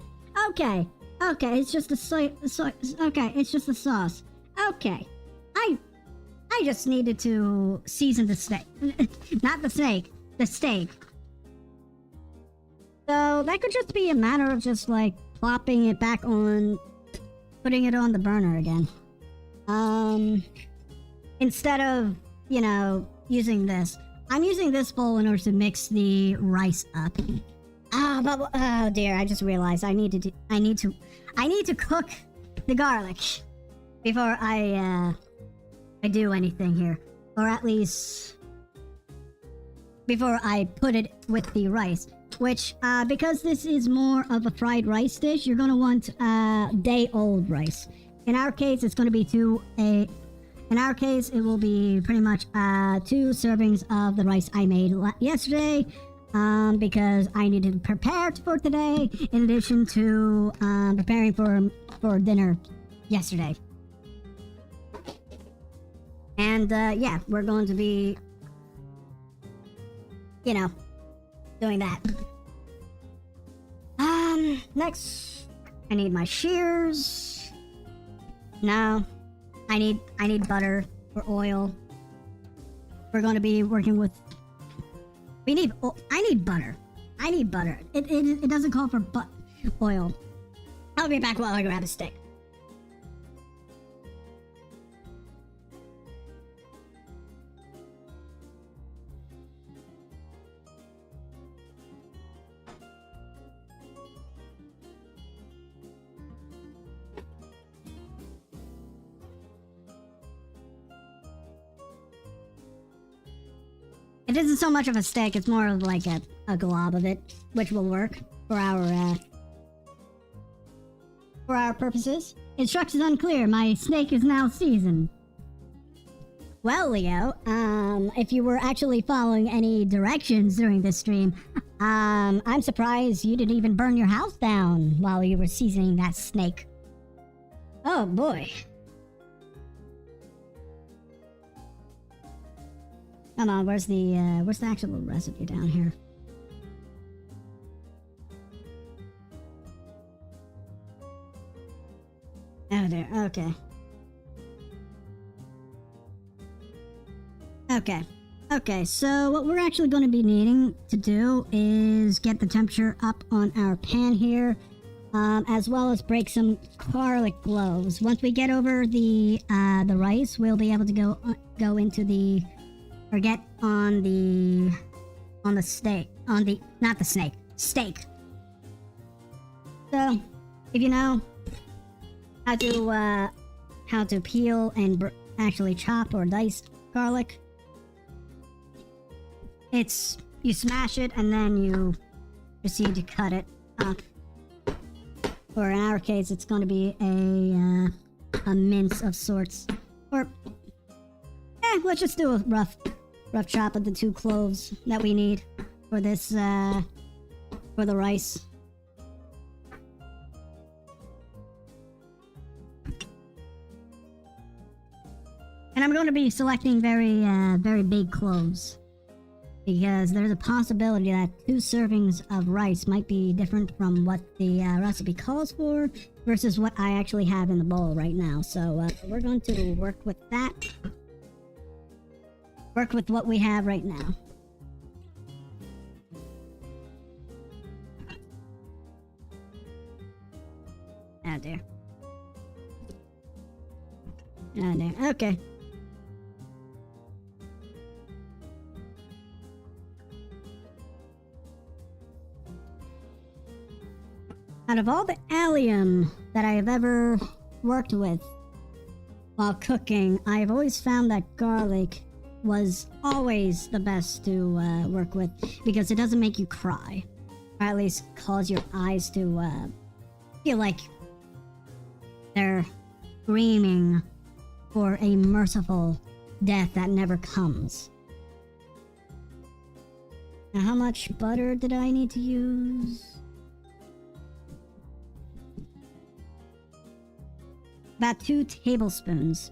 okay, it's just okay, it's just the sauce, okay, I just needed to season the steak, not the snake, the steak. So that could just be a matter of just like plopping it back on, putting it on the burner again. Instead of, using this. I'm using this bowl in order to mix the rice up. Oh dear, I just realized I need to cook the garlic before I do anything here. Or at least before I put it with the rice. Which, because this is more of a fried rice dish, you're gonna want day-old rice. In our case, it's gonna be in our case, it will be pretty much 2 servings of the rice I made yesterday, because I needed to prepare for today, in addition to preparing for dinner yesterday. And yeah, we're going to be, doing that. Next, I need my shears. No, I need butter or oil. We're going to be working with... I need butter. I need butter. It doesn't call for oil. I'll be back while I grab a stick. It isn't so much of a stick, it's more of like a glob of it, which will work for our purposes. Instructions unclear. My snake is now seasoned. Well, Leo, if you were actually following any directions during this stream, I'm surprised you didn't even burn your house down while you were seasoning that snake. Oh boy. Come on, where's the actual recipe down here? Oh, there. Okay. Okay, so what we're actually going to be needing to do is get the temperature up on our pan here, as well as break some garlic cloves. Once we get over the rice, we'll be able to go into the... or get on the steak. Not the snake. Steak. So, if you know how to peel and actually chop or dice garlic, you smash it and then you proceed to cut it up. Or in our case, it's going to be a mince of sorts. Or, let's just do a rough chop of the 2 cloves that we need for this, for the rice. And I'm going to be selecting very big cloves, because there's a possibility that 2 servings of rice might be different from what the recipe calls for versus what I actually have in the bowl right now. So we're going to work with that. Work with what we have right now. Oh dear. Oh dear. Okay. Out of all the allium that I have ever worked with while cooking, I have always found that garlic was always the best to work with, because it doesn't make you cry, or at least cause your eyes to feel like they're screaming for a merciful death that never comes. Now, how much butter did I need to use? About 2 tablespoons.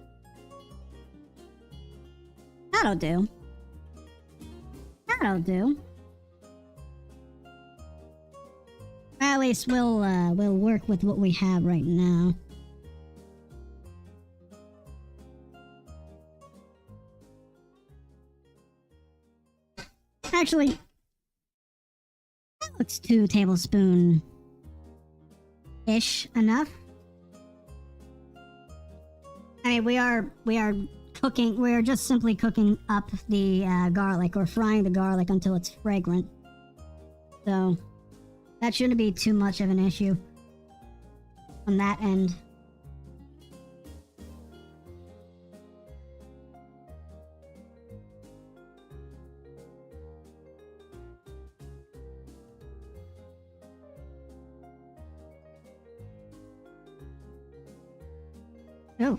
That'll do. That'll do. At least we'll work with what we have right now. Actually, that looks 2 tablespoon-ish enough. I mean, we are cooking. We're just simply cooking up the garlic, or frying the garlic until it's fragrant. So that shouldn't be too much of an issue on that end. Oh.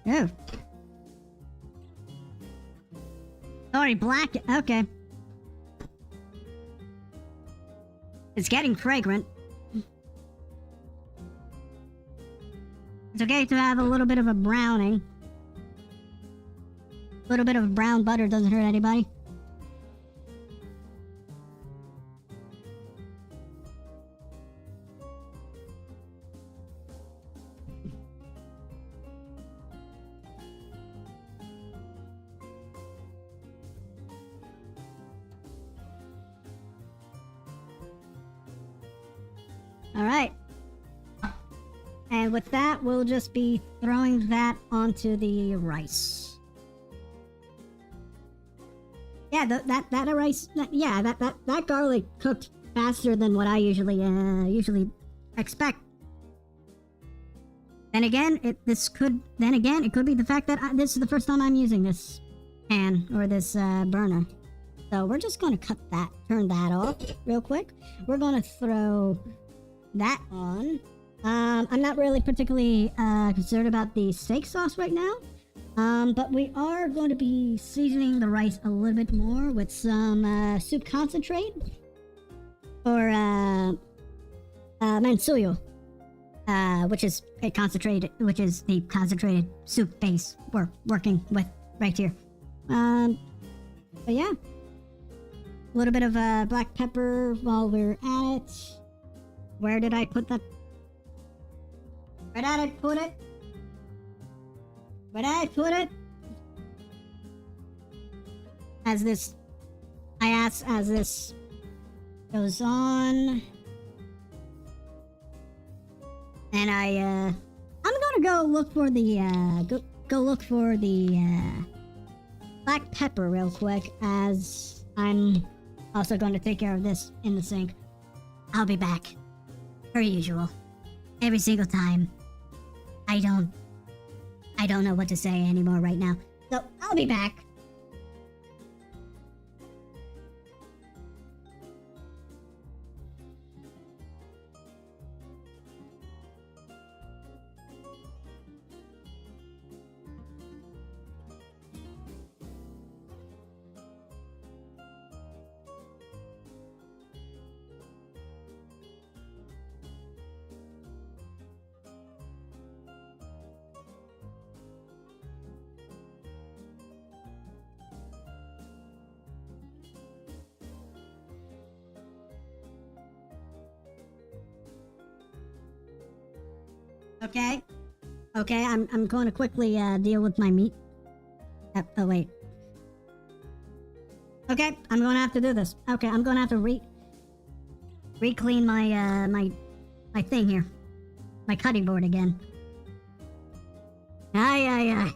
Oh. Sorry, black. Okay. It's getting fragrant. It's okay to have a little bit of a browning. A little bit of brown butter doesn't hurt anybody. Alright. And with that, we'll just be throwing that onto the rice. Yeah, that rice, that garlic cooked faster than what I usually expect. Then again, it could be the fact that this is the first time I'm using this pan or this burner. So we're just going to turn that off real quick. We're going to throw that on. I'm not really particularly concerned about the steak sauce right now. But we are going to be seasoning the rice a little bit more with some soup concentrate or mansuyo, which is the concentrated soup base we're working with right here. But yeah, a little bit of black pepper while we're at it. Where did I put that? Where did I put it? Where did I put it? As this goes on, and I'm gonna go look for the black pepper real quick, as I'm also going to take care of this in the sink. I'll be back, per usual, every single time. I don't know what to say anymore right now, so I'll be back. Okay, I'm going to quickly deal with my meat. Oh, wait. Okay, I'm going to have to do this. Okay, I'm going to have to re-clean my, my thing here. My cutting board again. Aye.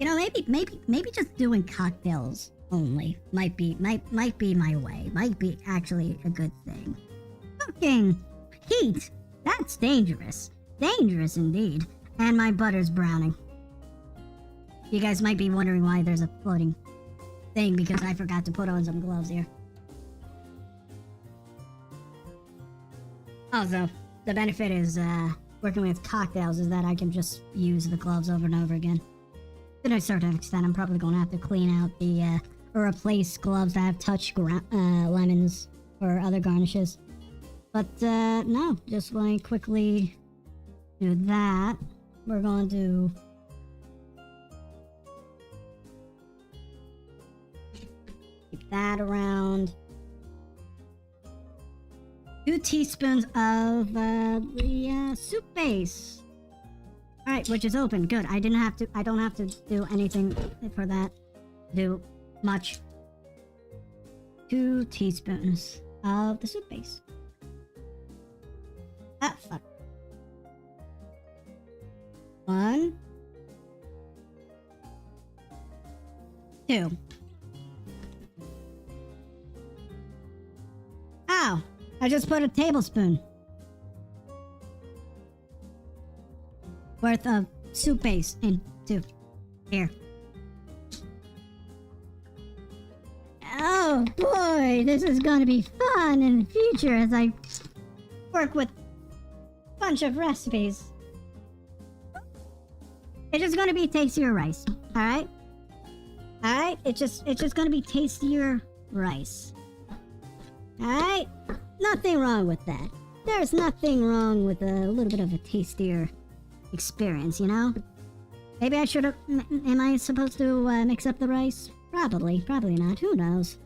You know, maybe just doing cocktails only might be my way. Might be actually a good thing. Fucking heat! That's dangerous. Dangerous indeed. And my butter's browning. You guys might be wondering why there's a floating thing, because I forgot to put on some gloves here. Also, the benefit is working with cocktails is that I can just use the gloves over and over again. To a certain extent, I'm probably going to have to clean out the or replace gloves that have touched lemons or other garnishes. But no, just want to quickly do that. We're going to keep that around. 2 teaspoons of the soup base. All right, which is open. Good. I don't have to do anything for that. Do much. 2 teaspoons of the soup base. Ah, fuck. 1, 2. Ow! I just put a tablespoon worth of soup base into here. Oh boy, this is going to be fun in the future as I work with a bunch of recipes. It's just going to be tastier rice, alright? Alright? It's just going to be tastier rice. Alright? Nothing wrong with that. There's nothing wrong with a little bit of a tastier experience, you know? Maybe I should have... Am I supposed to mix up the rice? Probably not. Who knows?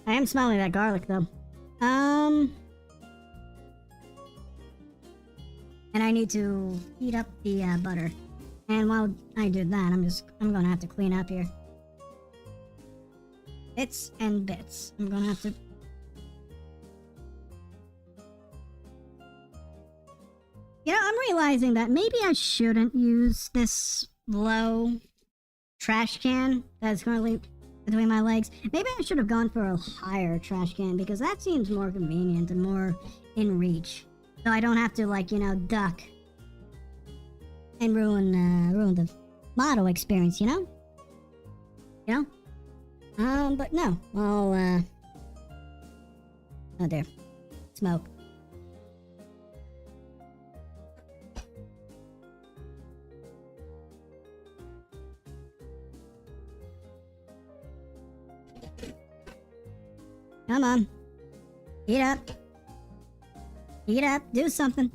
I am smelling that garlic, though. And I need to heat up the butter. And while I do that, I'm gonna have to clean up here. Bits and bits. I'm gonna have to... You know, I'm realizing that maybe I shouldn't use this low trash can that's currently between my legs. Maybe I should have gone for a higher trash can because that seems more convenient and more in reach. So I don't have to, like, you know, duck and ruin the model experience, you know? You know? But no. I'll, oh, there. Smoke. Come on. Heat up. Heat up. Do something.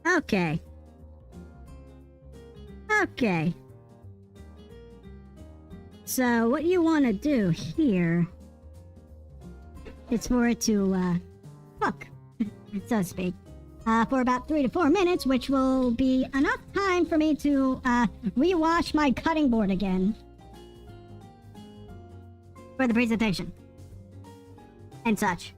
Okay. Okay. So, what you want to do here is for it to, cook, so to speak. For about 3 to 4 minutes, which will be enough time for me to rewash my cutting board again for the presentation and such.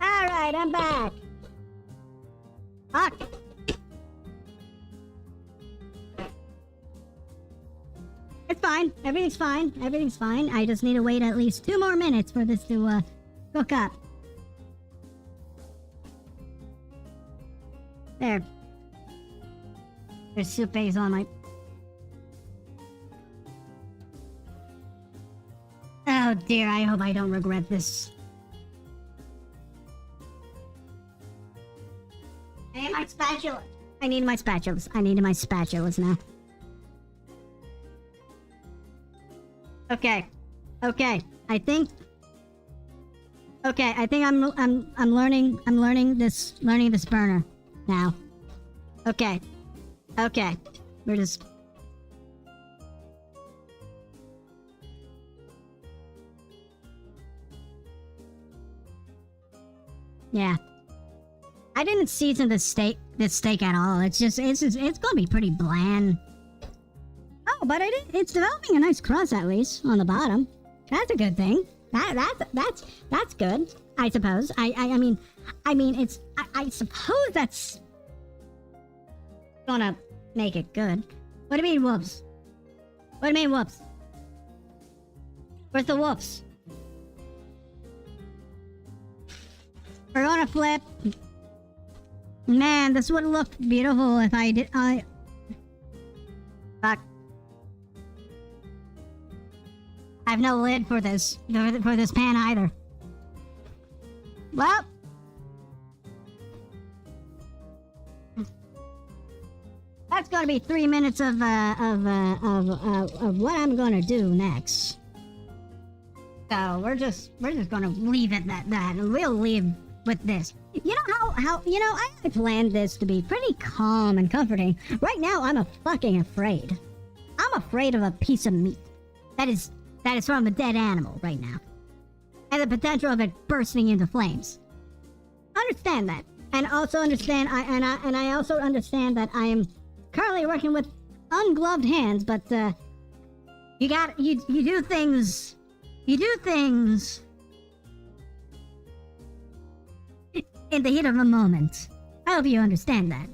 Alright, I'm back. Fuck. It's fine. Everything's fine. Everything's fine. I just need to wait at least 2 more minutes for this to, cook up. There. There's soup base on my... Oh dear, I hope I don't regret this. I need my spatula. I need my spatulas. I need my spatulas now. Okay. Okay. I think I'm learning this burner now. Okay. Okay. We're just... Yeah. I didn't season this steak at all. It's gonna be pretty bland. Oh, but it's developing a nice crust at least on the bottom. That's a good thing. That's good. I suppose. I mean I suppose that's gonna make it good. What do you mean, whoops? What do you mean, whoops? Where's the whoops? We're gonna flip. Man, this would look beautiful if I did. Fuck. I have no lid for this pan either. Well, that's gonna be 3 minutes of what I'm gonna do next. So we're just gonna leave it at that, and we'll leave with this. You know how I planned this to be pretty calm and comforting. Right now, I'm fucking afraid. I'm afraid of a piece of meat that is from a dead animal right now, and the potential of it bursting into flames. Understand that, and also understand I also understand that I am currently working with ungloved hands, but You do things. You do things in the heat of a moment. I hope you understand that.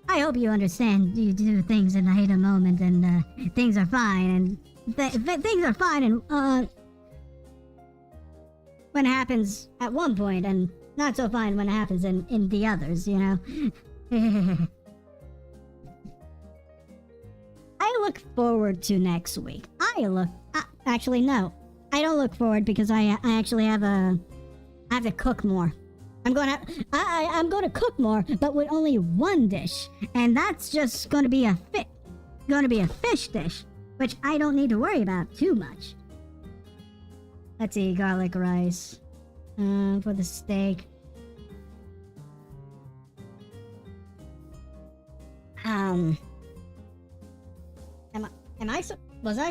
I hope you understand you do things in the heat of a moment and things are fine and things are fine and when it happens at one point and not so fine when it happens in the others, you know? I look forward to next week. Actually, no. I don't look forward because I actually have to cook more. I'm going to cook more, but with only one dish, and that's just going to be a fish dish, which I don't need to worry about too much. Let's see, garlic rice for the steak. Was I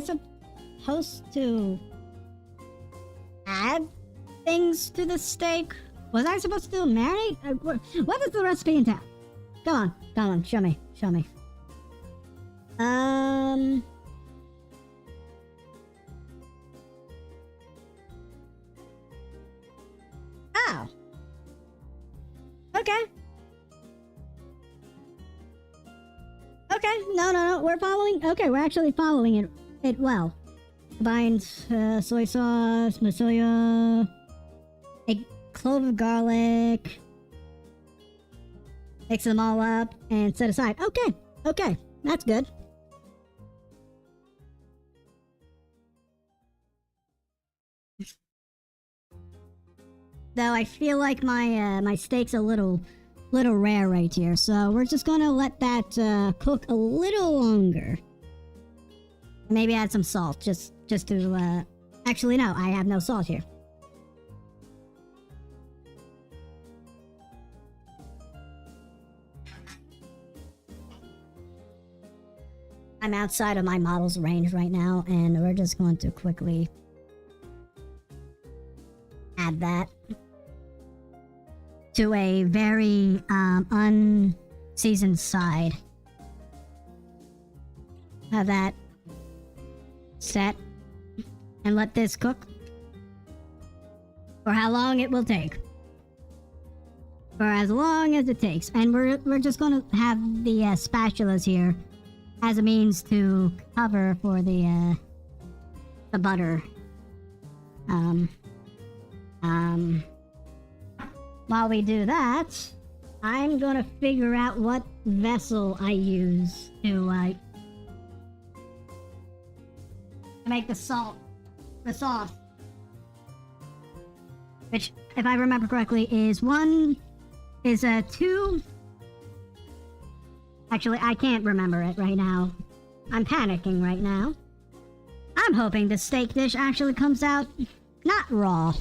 supposed to add things to the steak? Was I supposed to marinate? What does the recipe entail? Go on, show me. Oh. Okay. No, we're following. Okay, we're actually following it well. Combined soy sauce, misoya, a clove of garlic. Mix them all up and set aside. Okay, that's good. Though I feel like my steak's a little rare right here, so we're just gonna let that cook a little longer. Maybe add some salt, just to actually no, I have no salt here. I'm outside of my model's range right now, and we're just going to quickly add that to a very unseasoned side. Have that set and let this cook for how long it will take. For as long as it takes. And we're just gonna have the spatulas here as a means to cover for the butter. While we do that, I'm gonna figure out what vessel I use to make the sauce. Which, if I remember correctly, is two. Actually, I can't remember it right now. I'm panicking right now. I'm hoping the steak dish actually comes out not raw.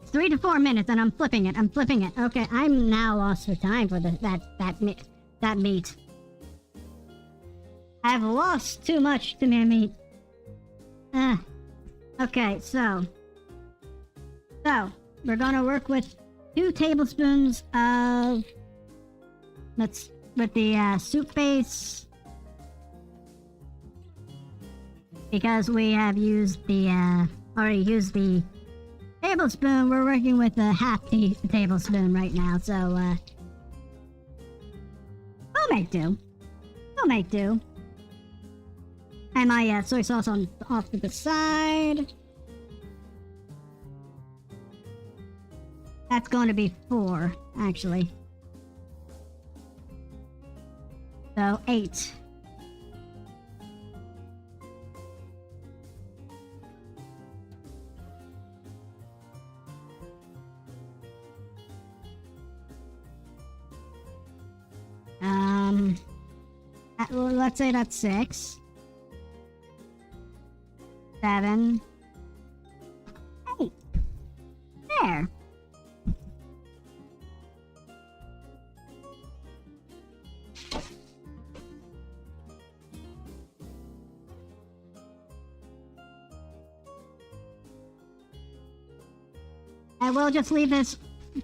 It's 3 to 4 minutes and I'm flipping it. Okay, I'm now lost for time for that meat. I've lost too much to my meat. Okay, so we're gonna work with 2 tablespoons of with the soup base, because we have already used the tablespoon. We're working with a half tablespoon right now, so we'll make do. And my soy sauce off to the side. That's going to be 4, actually. So 8. Let's say that's 6. 7. 8. There. I will just leave this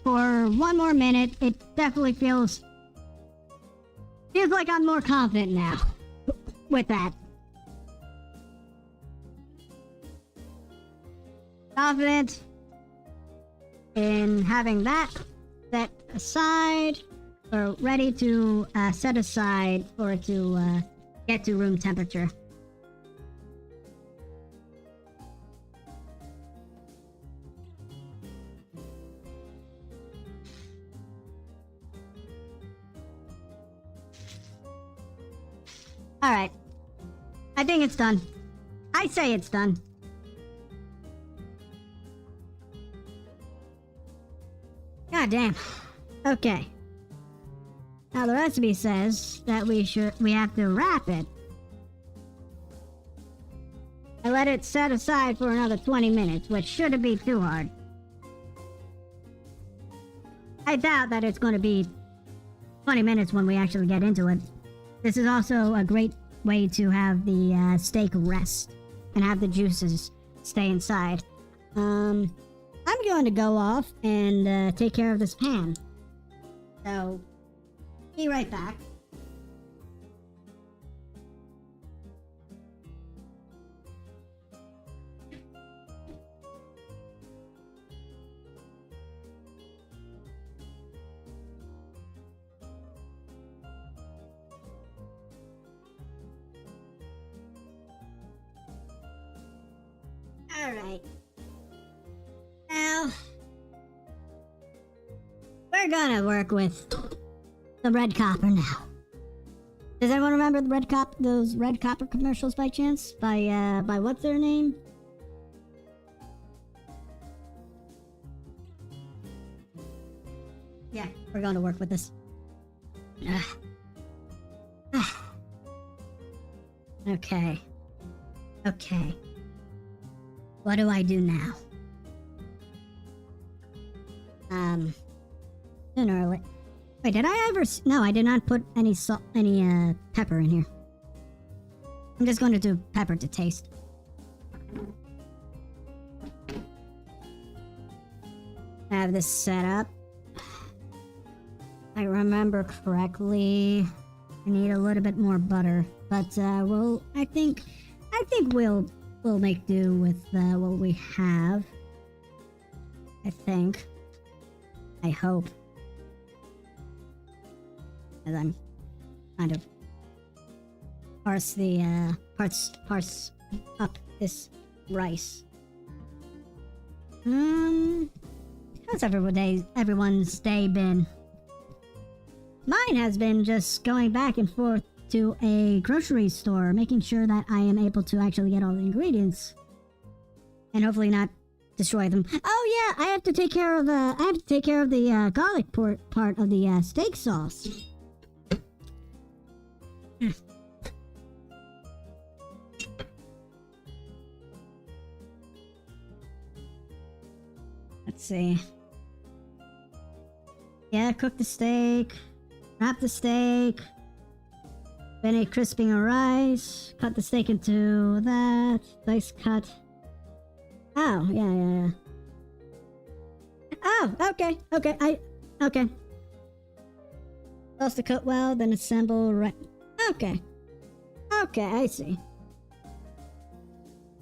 for one more minute. It definitely feels like I'm more confident now with that. Confident in having that set aside, or ready to set aside for it to get to room temperature. Alright. I think it's done. I say it's done. God damn. Okay. Now the recipe says that we have to wrap it. I let it set aside for another 20 minutes, which shouldn't be too hard. I doubt that it's going to be 20 minutes when we actually get into it. This is also a great way to have the steak rest and have the juices stay inside. I'm going to go off and take care of this pan. So, be right back. Alright. Now, we're gonna work with the red copper now. Does anyone remember those red copper commercials by chance? By what's their name? Yeah, we're gonna work with this. Okay. Okay. What do I do now? Sooner or later. Wait, did I ever? No, I did not put any salt, any pepper in here. I'm just going to do pepper to taste. I have this set up. If I remember correctly, I need a little bit more butter, but I think we'll make do with what we have. I think. I hope. As I'm kind of parse up this rice. How's everyone's day been? Mine has been just going back and forth to a grocery store, making sure that I am able to actually get all the ingredients, and hopefully not destroy them. Oh yeah, I have to take care of the garlic part of the steak sauce. Let's see. Yeah, cook the steak, wrap the steak, finish crisping a rice, cut the steak into that, dice cut. Oh, yeah. Oh, okay. Okay. Toast to cook well, then assemble right. Okay, I see.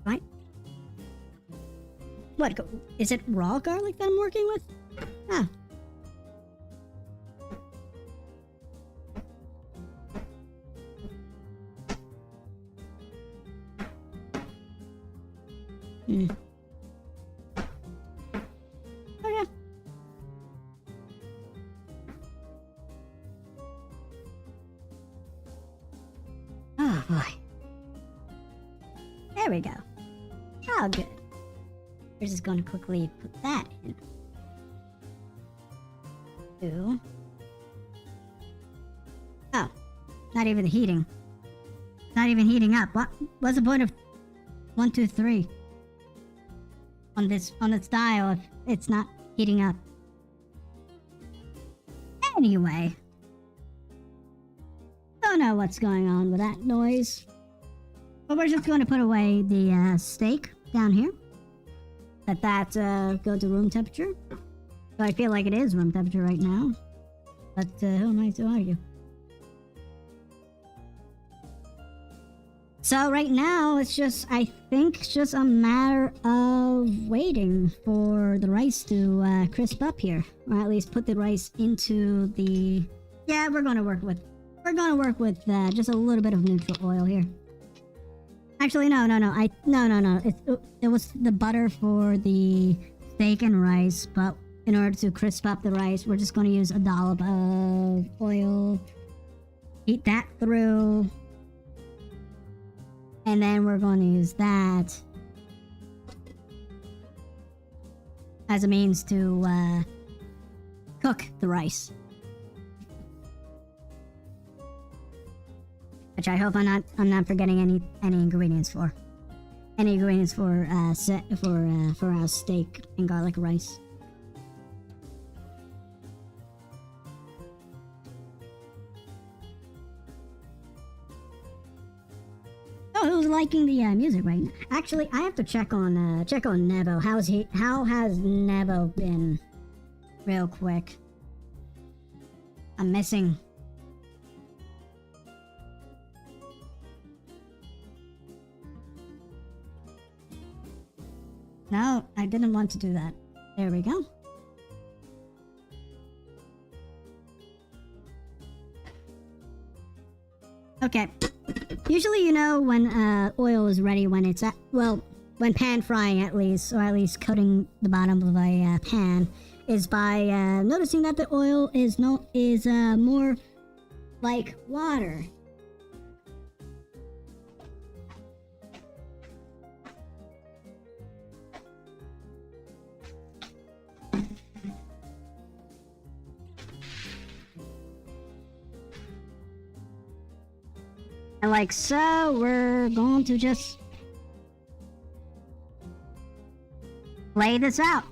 Right. What, is it raw garlic that I'm working with? Ah. Okay. Oh boy. There we go. Oh, good. We're just going to quickly put that in. Two. Oh, not even heating. Not even heating up. What's the point of 1, 2, 3 on this dial if it's not heating up? Anyway, don't know what's going on with that noise, but we're just going to put away the steak down here. let that go to room temperature. So I feel like it is room temperature right now. But who am I to argue? So right now, it's just, I think, it's just a matter of waiting for the rice to crisp up here. Or at least put the rice into the... Yeah, we're gonna work with just a little bit of neutral oil here. Actually, no. It was the butter for the steak and rice, but in order to crisp up the rice, we're just gonna use a dollop of oil. Heat that through. And then we're going to use that as a means to cook the rice. Which I hope I'm not forgetting any ingredients for. Any ingredients for our steak and garlic rice. Oh, who's liking the music right now? Actually, I have to check on Nevo. How has Nevo been? Real quick. I'm missing. No, I didn't want to do that. There we go. Okay. Usually you know when oil is ready when it's at, well, when pan frying at least, or at least coating the bottom of a pan, is by noticing that the oil is more like water. And like so, we're going to just lay this out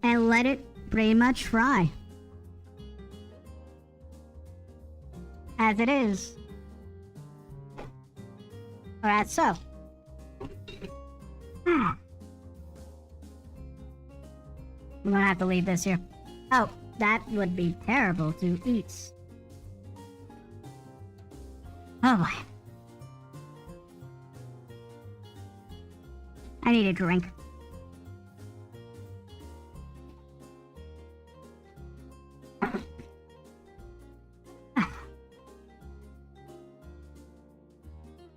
and let it pretty much fry. As it is. Or as so. We're gonna have to leave this here. Oh, that would be terrible to eat. Oh boy. I need a drink.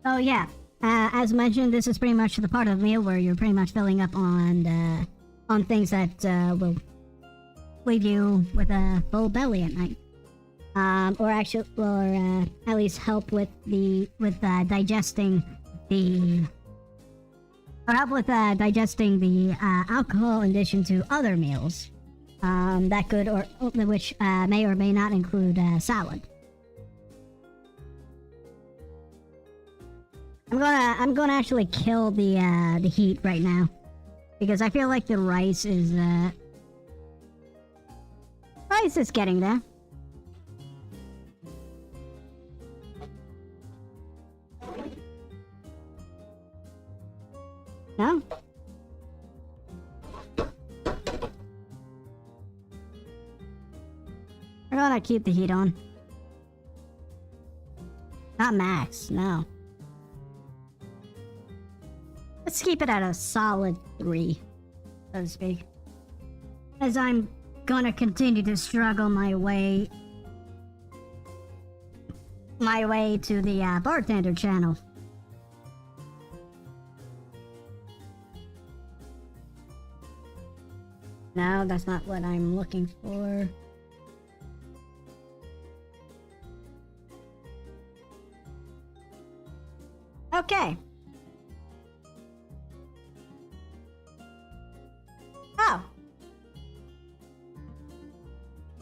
Oh yeah, as mentioned, this is pretty much the part of the meal where you're pretty much filling up on things that will leave you with a full belly at night. Or at least help with digesting the alcohol in addition to other meals that could which may or may not include salad. I'm gonna actually kill the heat right now because I feel like the rice is getting there. No? We're gonna keep the heat on. Not max, no. Let's keep it at a solid 3, so to speak. As I'm gonna continue to struggle my way to the Bartender channel. No, that's not what I'm looking for. Okay. Oh.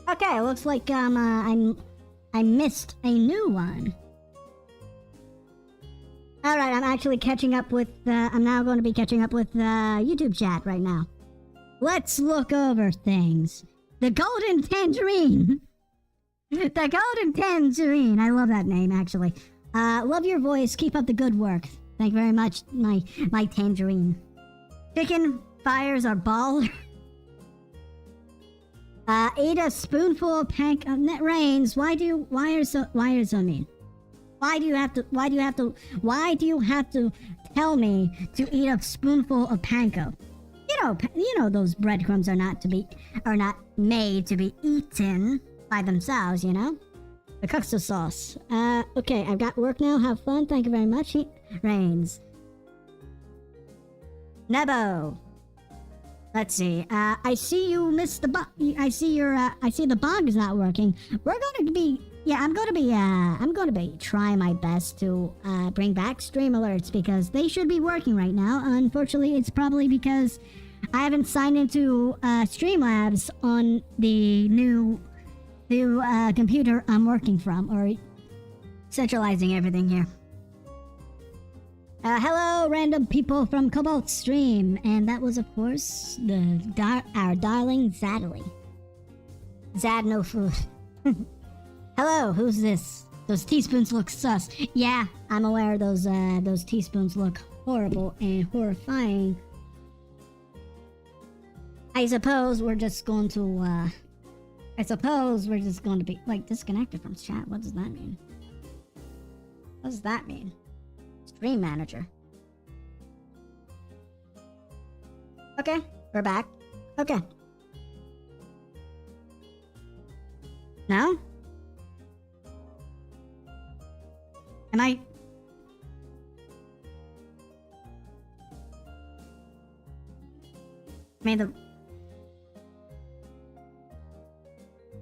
Okay, looks like I missed a new one. All right, I'm actually catching up with. I'm now going to be catching up with YouTube chat right now. Let's look over things. The Golden Tangerine. The Golden Tangerine. I love that name, actually. Love your voice. Keep up the good work. Thank you very much, my tangerine. Chicken fires are baller. Eat a spoonful of net rains. Why are you so mean? Why do you have to tell me to eat a spoonful of panko? You know those breadcrumbs are not made to be eaten by themselves, you know? The kuksu sauce. Okay, I've got work now. Have fun. Thank you very much. Rains. Nebo. Let's see. I see you missed the bug. I see the bug is not working. I'm going to be trying my best to bring back stream alerts because they should be working right now. Unfortunately, it's probably because I haven't signed into Streamlabs on the new computer I'm working from, or centralizing everything here. Hello, random people from Cobalt Stream, and that was, of course, our darling Zadley. Zad no food. Hello, who's this? Those teaspoons look sus. Yeah, I'm aware those teaspoons look horrible and horrifying. I suppose we're just going to be, like, disconnected from chat. What does that mean? What does that mean? Stream manager. Okay, we're back. Okay. No? Am I...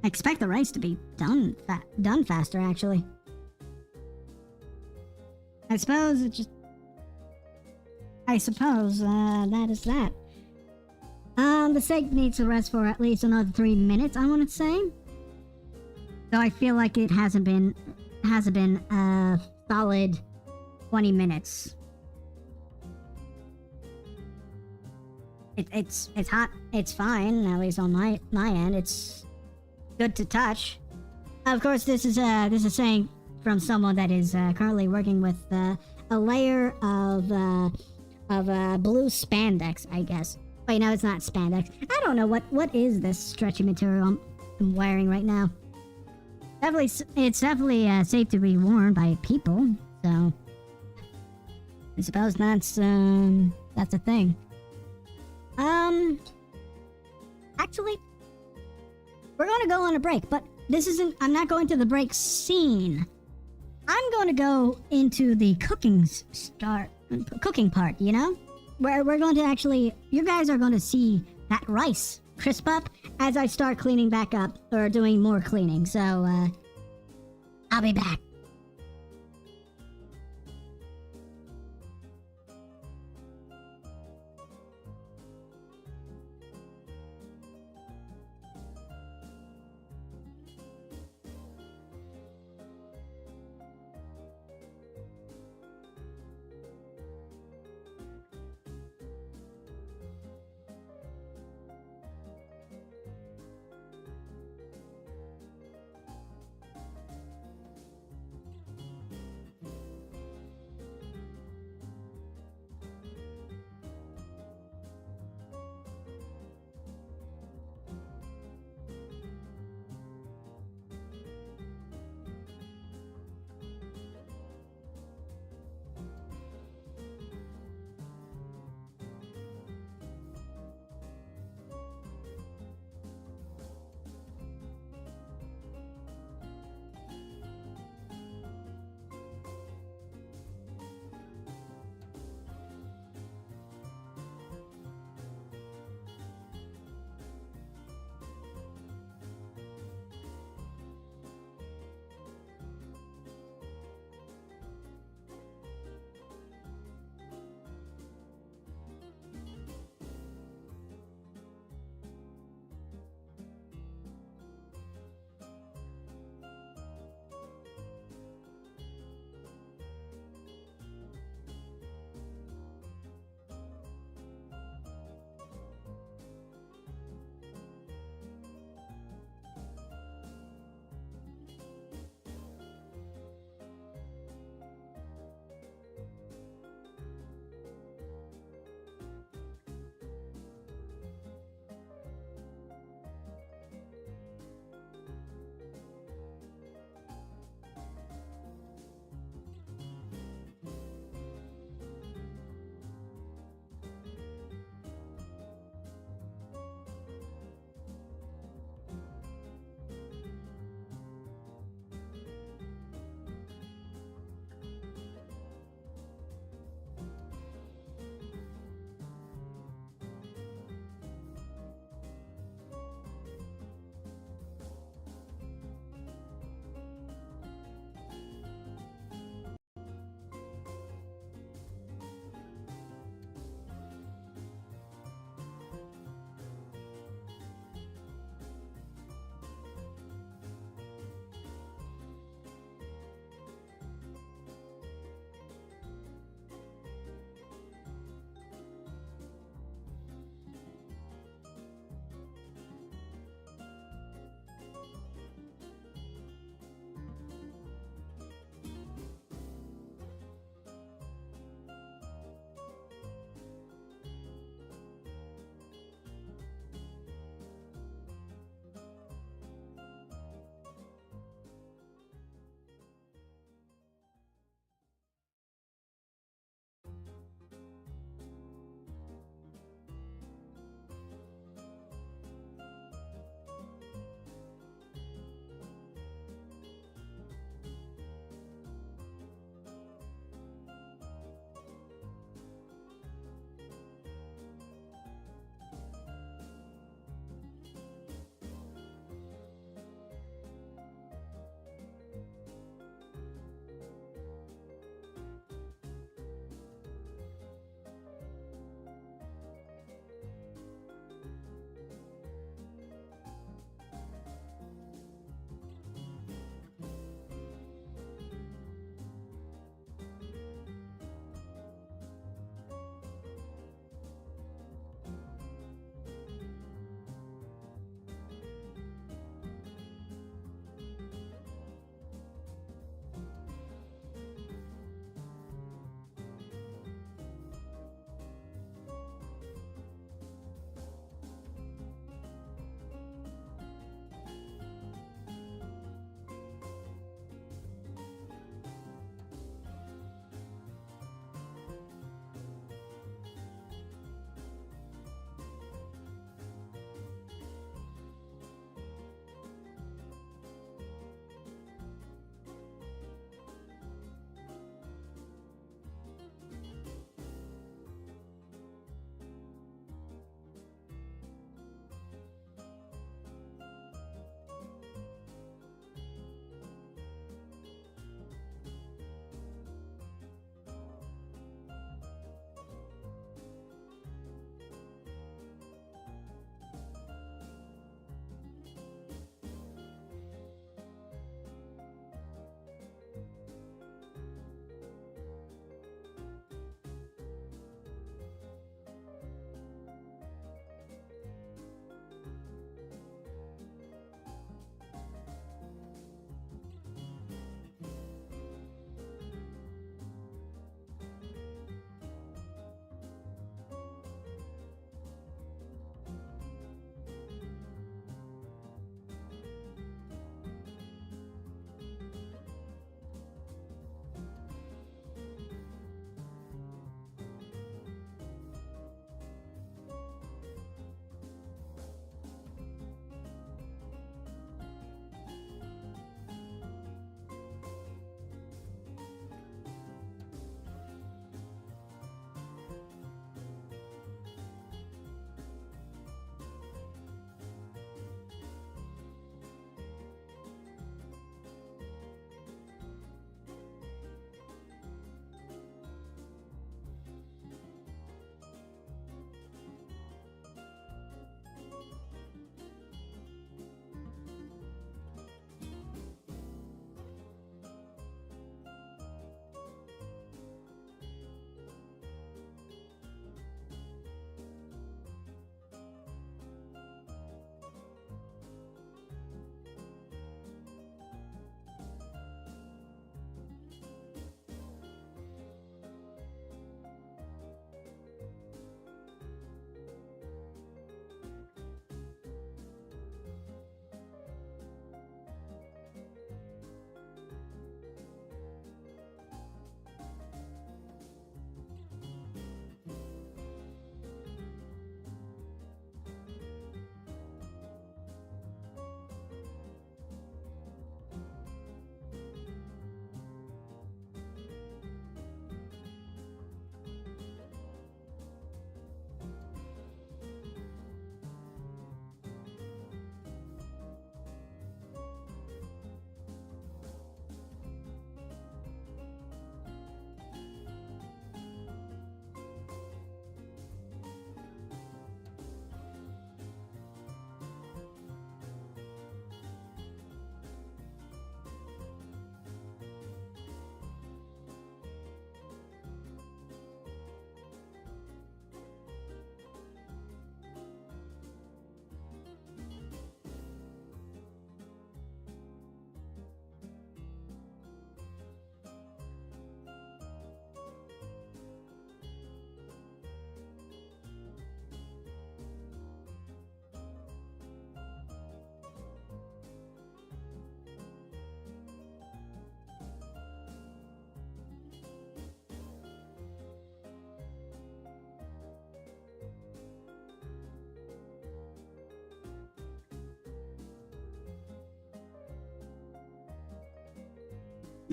I expect the rice to be done faster, actually. I suppose that is that. The steak needs to rest for at least another 3 minutes, I want to say. So I feel like it hasn't been a solid 20 minutes. It's hot. It's fine, at least on my end. It's good to touch. Of course, this is saying from someone that is currently working with a layer of blue spandex, I guess. Wait, no, it's not spandex. I don't know what is this stretchy material I'm wearing right now. It's definitely safe to be worn by people, so I suppose that's a thing. Actually, we're gonna go on a break, but I'm not going to the break scene. I'm going to go into the cooking part, you know? Where we're going to you guys are going to see that rice crisp up as I start cleaning back up, or doing more cleaning, so, I'll be back.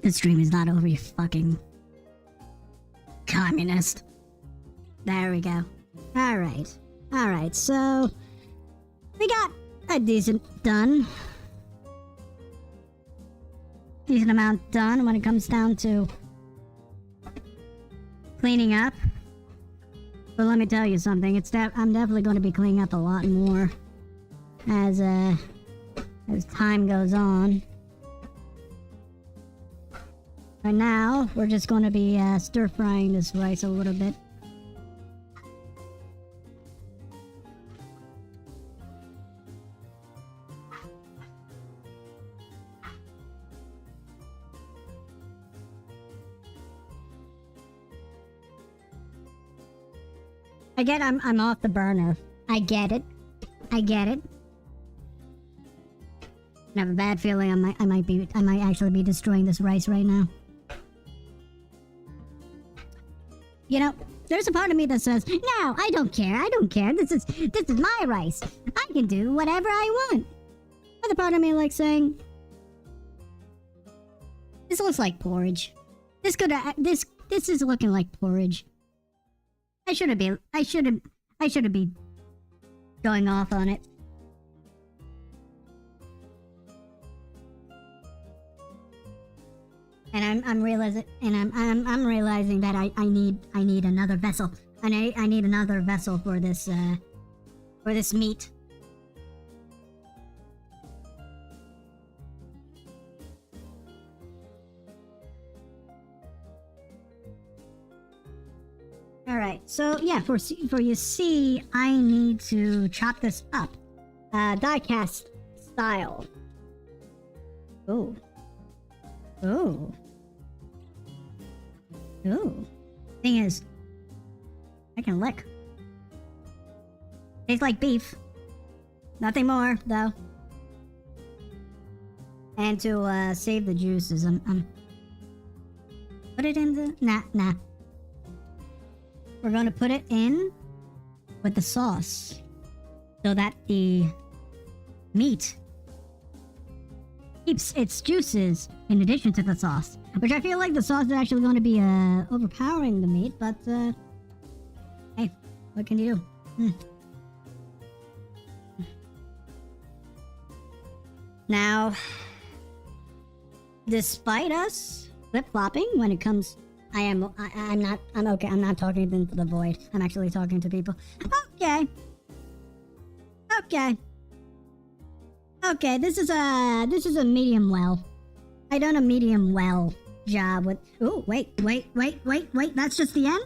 The stream is not over, you fucking communist. There we go. Alright. Alright, so we got a decent amount done when it comes down to cleaning up. But let me tell you something, I'm definitely going to be cleaning up a lot more as time goes on. Right now, we're just going to be stir-frying this rice a little bit. I get I'm off the burner. I get it. I have a bad feeling I might actually be destroying this rice right now. You know, there's a part of me that says, no, I don't care. This is my rice. I can do whatever I want. Other part of me like saying, this looks like porridge. This is looking like porridge. I shouldn't be going off on it. And I'm realizing that I need another vessel. I need another vessel for this meat. Alright, so yeah, for you see, I need to chop this up. Die-cast style. Ooh. Thing is, I can lick. Tastes like beef. Nothing more, though. And to save the juices, put it in the... Nah. We're gonna put it in with the sauce so that the meat keeps its juices in addition to the sauce. Which I feel like the sauce is actually going to be overpowering the meat, but hey, what can you do? Now, despite us flip-flopping when it comes... I'm okay. I'm not talking into the void. I'm actually talking to people. Okay, this is a medium well. I done a medium well job with... Ooh, wait. That's just the end?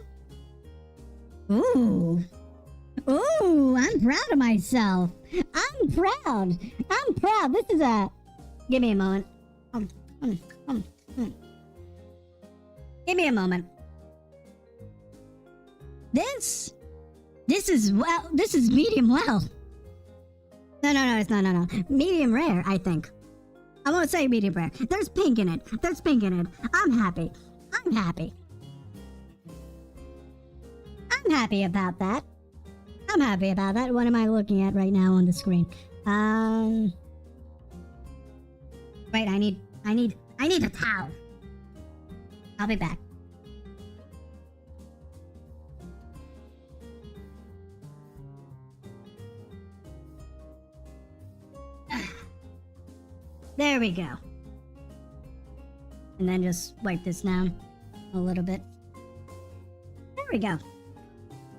Ooh, I'm proud of myself. I'm proud. This is a... Give me a moment. Give me a moment. This is medium well. No, it's not, no. Medium rare, I think. I won't say medium rare. There's pink in it. I'm happy. I'm happy about that. What am I looking at right now on the screen? Wait, I need a towel. I'll be back. There we go. And then just wipe this down a little bit. There we go.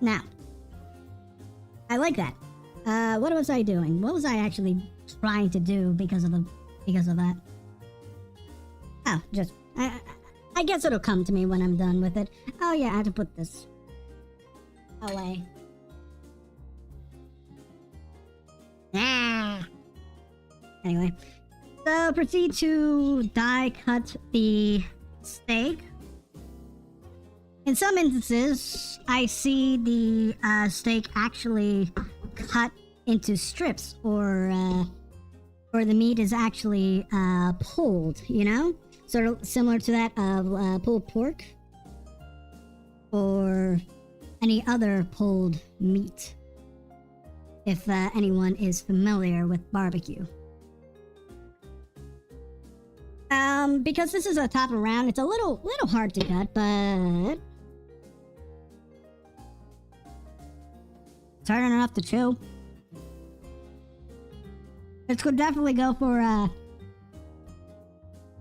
Now, I like that. What was I doing? What was I actually trying to do because of that? Oh, just I guess it'll come to me when I'm done with it. Oh yeah, I have to put this away. Anyway, so proceed to die cut the steak. In some instances, I see the steak actually cut into strips, or the meat is actually pulled, you know? Sort of similar to that of pulled pork or any other pulled meat, if anyone is familiar with barbecue. Because this is a top of round, it's a little hard to cut, but it's hard enough to chew. This could definitely go for a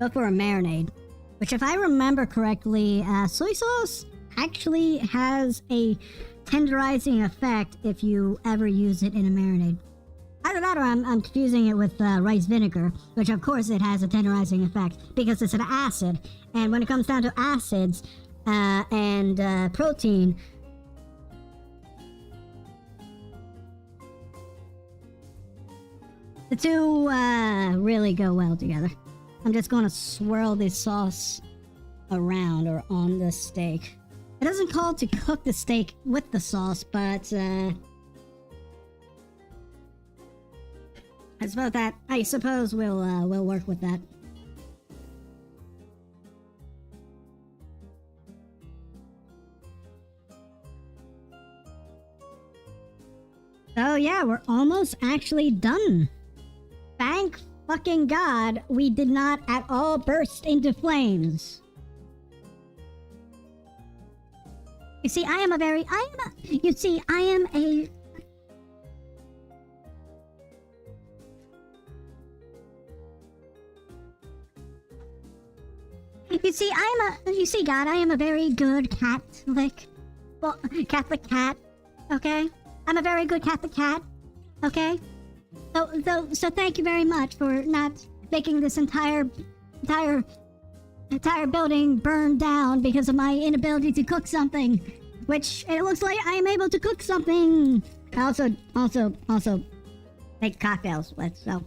marinade, which, if I remember correctly, soy sauce actually has a tenderizing effect if you ever use it in a marinade. Either that or I'm confusing it with rice vinegar, which of course it has a tenderizing effect because it's an acid. And when it comes down to acids and protein, the two really go well together. I'm just going to swirl this sauce around or on the steak. It doesn't call to cook the steak with the sauce, but I suppose we'll work with that. So yeah, we're almost actually done. Thank fucking God we did not at all burst into flames. You see, I am a... You see, God, I am a very good Catholic cat, okay? I'm a very good Catholic cat, okay? So thank you very much for not making this entire building burn down because of my inability to cook something, which it looks like I am able to cook something. I also make cocktails with, so.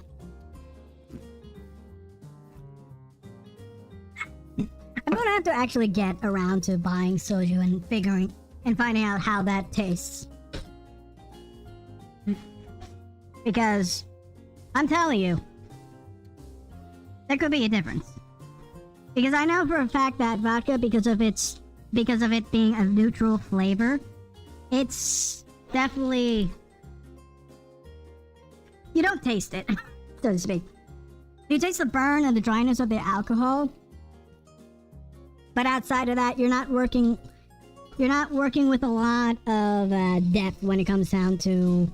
I'm gonna have to actually get around to buying soju and finding out how that tastes. Because I'm telling you, there could be a difference. Because I know for a fact that vodka, because of it being a neutral flavor, it's definitely, you don't taste it, so to speak. You taste the burn and the dryness of the alcohol, but outside of that, you're not working with a lot of depth when it comes down to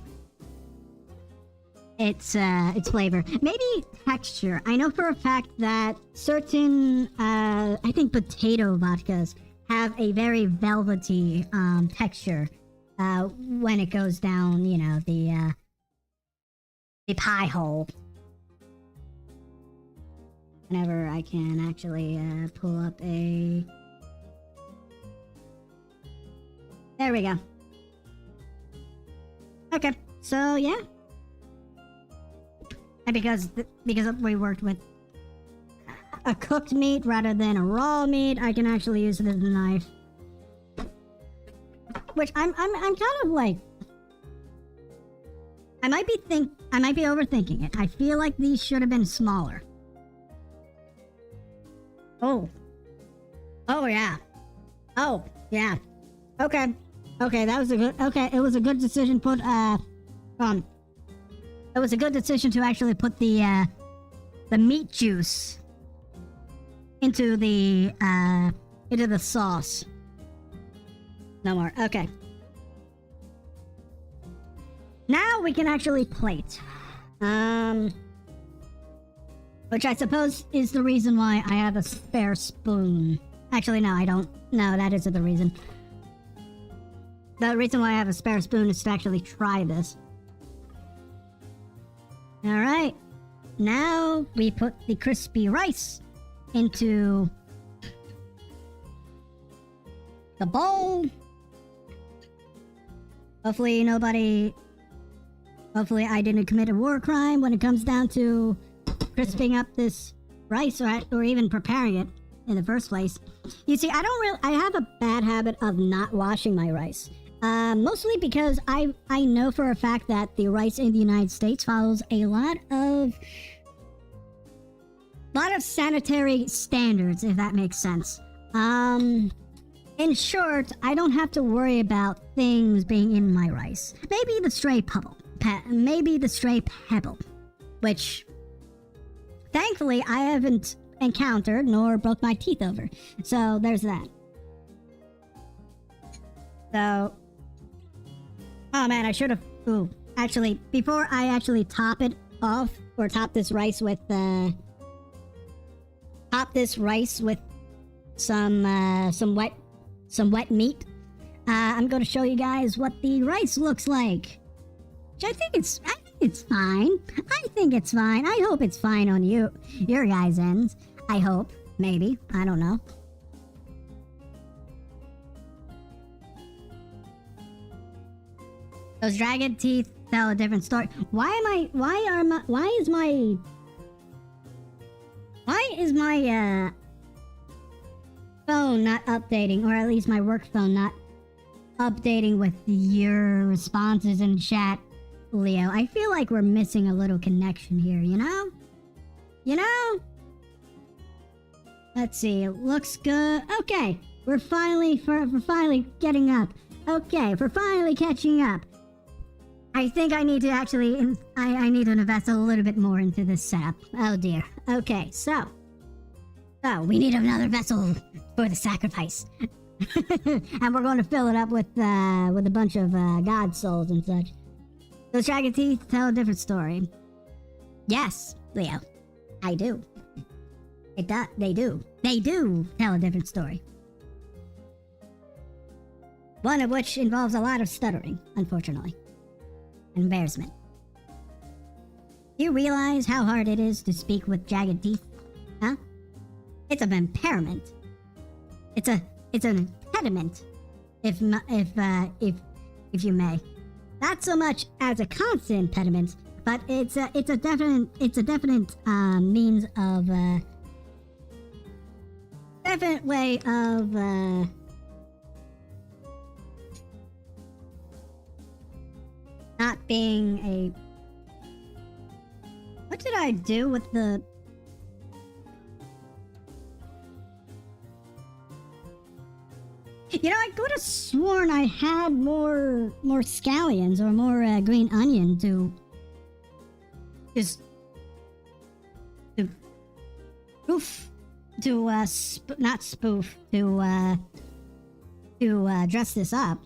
its flavor. Maybe texture. I know for a fact that certain, I think potato vodkas have a very velvety texture when it goes down, you know, the pie hole. Whenever I can actually pull up a... There we go. Okay, so yeah. And because we worked with a cooked meat rather than a raw meat, I can actually use it as a knife. Which I'm kind of like, I might be overthinking it. I feel like these should have been smaller. Oh yeah. Oh yeah. Okay, that was a good. Okay, it was a good decision. It was a good decision to actually put the meat juice into the sauce. No more. Okay. Now we can actually plate. Which I suppose is the reason why I have a spare spoon. Actually, no, I don't. No, that isn't the reason. The reason why I have a spare spoon is to actually try this. Alright. Now we put the crispy rice into the bowl. Hopefully I didn't commit a war crime when it comes down to crisping up this rice or even preparing it in the first place. You see, I have a bad habit of not washing my rice. Mostly because I know for a fact that the rice in the United States follows a lot of sanitary standards, if that makes sense. In short, I don't have to worry about things being in my rice. Maybe the stray pebble, which thankfully I haven't encountered nor broke my teeth over. So there's that. So, oh man, I should have. Ooh, actually, before I actually top it off or top this rice with some wet meat. I'm going to show you guys what the rice looks like. Which I think it's fine. I think it's fine. I hope it's fine on your guys' ends. I hope. Maybe. I don't know. Those dragon teeth tell a different story. Why is my phone not updating, or at least my work phone not updating with your responses in chat, Leo? I feel like we're missing a little connection here, you know? You know? Let's see, it looks good. Okay, we're finally getting up. Okay, we're finally catching up. I think I need to actually, I need to invest a little bit more into this setup. Oh dear. Okay, so we need another vessel for the sacrifice. And we're going to fill it up with a bunch of god souls and such. Those dragon teeth tell a different story. Yes, Leo, I do. They do tell a different story. One of which involves a lot of stuttering, unfortunately. Embarrassment. Do you realize how hard it is to speak with jagged teeth? Huh? It's an impairment. It's an impediment, if you may. Not so much as a constant impediment, but it's a definite means of definite way of not being a. What did I do with the? You know, I could have sworn I had more scallions or more green onion to just to spoof to not spoof to dress this up.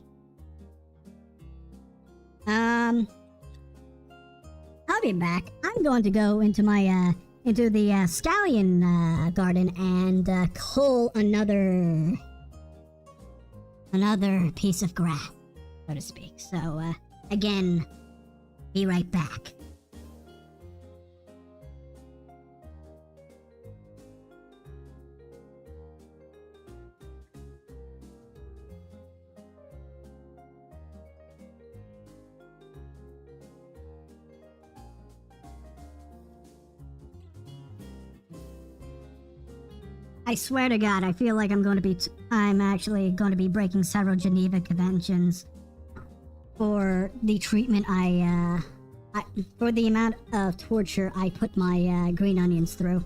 I'll be back. I'm going to go into my into the scallion garden and cull another piece of grass, so to speak. So again, be right back. I swear to God, I feel like I'm actually going to be breaking several Geneva Conventions for the treatment for the amount of torture I put my green onions through.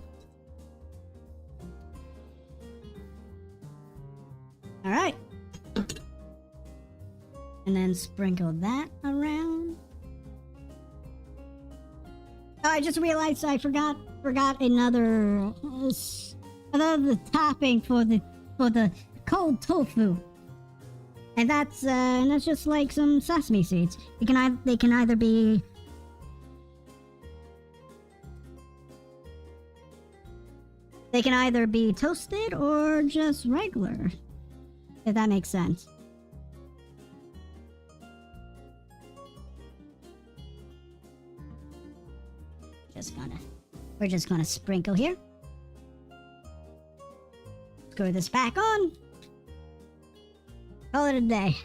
Alright. And then sprinkle that around. Oh, I just realized I forgot another topping for the cold tofu, and that's just like some sesame seeds. They can either be toasted or just regular, if that makes sense. We're just gonna sprinkle here. Screw this back on. Call it a day.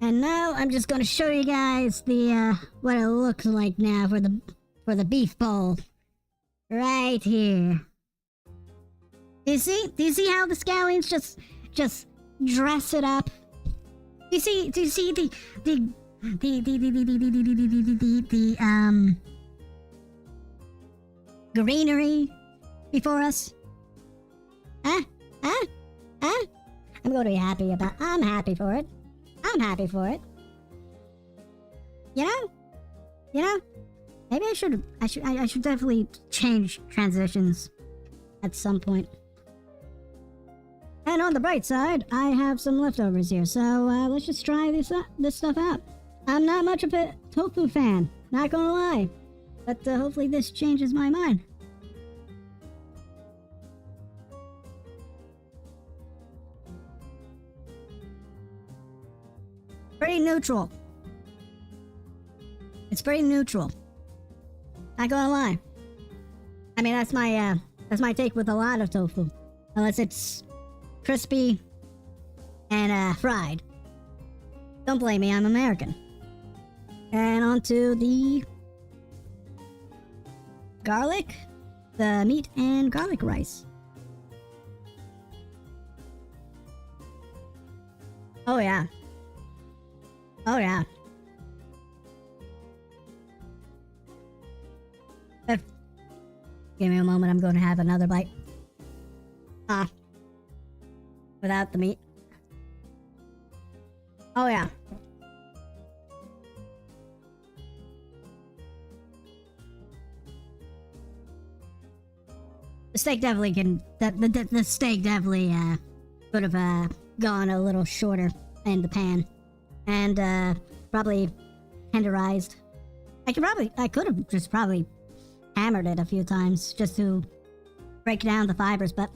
And now I'm just gonna show you guys the what it looks like now for the beef bowl. Right here. Do you see how the scallions just dress it up? Do you see the greenery before us? Huh? I'm going to be happy about. I'm happy for it. You know. Maybe I should definitely change transitions. at some point. And on the bright side, I have some leftovers here, so let's just try this stuff out. I'm not much of a tofu fan, not gonna lie, but hopefully this changes my mind. Pretty neutral. It's pretty neutral. Not gonna lie. I mean, that's my take with a lot of tofu, unless it's crispy and fried. Don't blame me, I'm American. And onto the garlic, the meat and garlic rice. Oh yeah. Oh yeah. Give me a moment, I'm going to have another bite. Without the meat. Oh yeah. The steak definitely can. The steak definitely could have gone a little shorter in the pan, and probably tenderized. I could have just probably hammered it a few times just to break down the fibers, but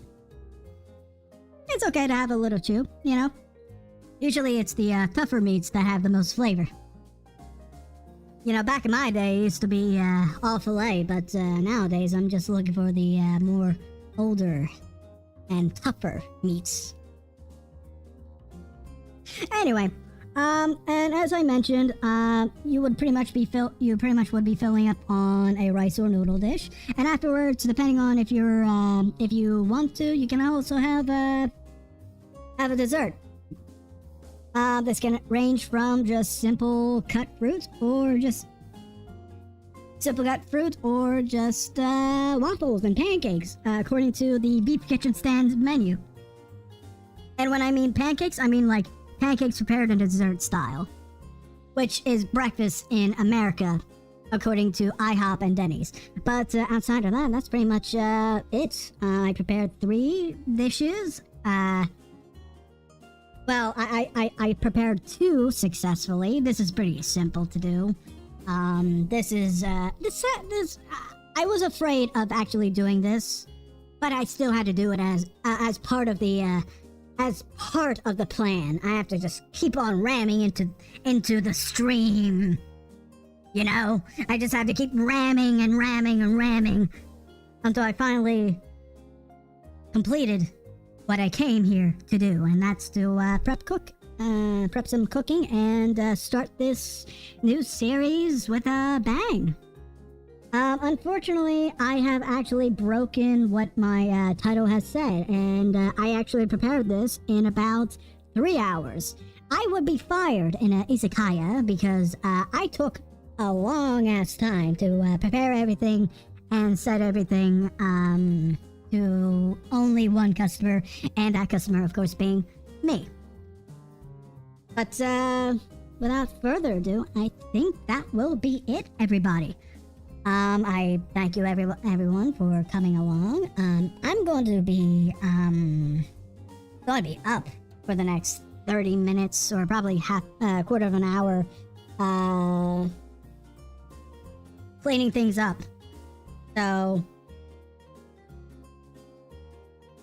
it's okay to have a little chew, you know? Usually it's the tougher meats that have the most flavor. You know, back in my day, it used to be all filet, but nowadays I'm just looking for the more older and tougher meats. Anyway, and as I mentioned, you pretty much would be filling up on a rice or noodle dish, and afterwards, depending on if you want to, you can also have a dessert. This can range from just simple cut fruit or just waffles and pancakes, according to the Beef Kitchen Stand's menu. And when I mean pancakes, I mean like pancakes prepared in dessert style, which is breakfast in America, according to IHOP and Denny's. But outside of that, that's pretty much it. I prepared 3 dishes. Well, I prepared 2 successfully. This is pretty simple to do. I was afraid of actually doing this, but I still had to do it as part of the plan. I have to just keep on ramming into the stream. You know, I just have to keep ramming and ramming and ramming until I finally completed what I came here to do, and that's to prep some cooking and start this new series with a bang. Unfortunately, I have actually broken what my title has said, and I actually prepared this in about 3 hours. I would be fired in a izakaya because I took a long ass time to prepare everything and set everything to only one customer, and that customer, of course, being me. But without further ado, I think that will be it, everybody. I thank you everyone for coming along. I'm going to be up for the next 30 minutes or probably quarter of an hour cleaning things up. So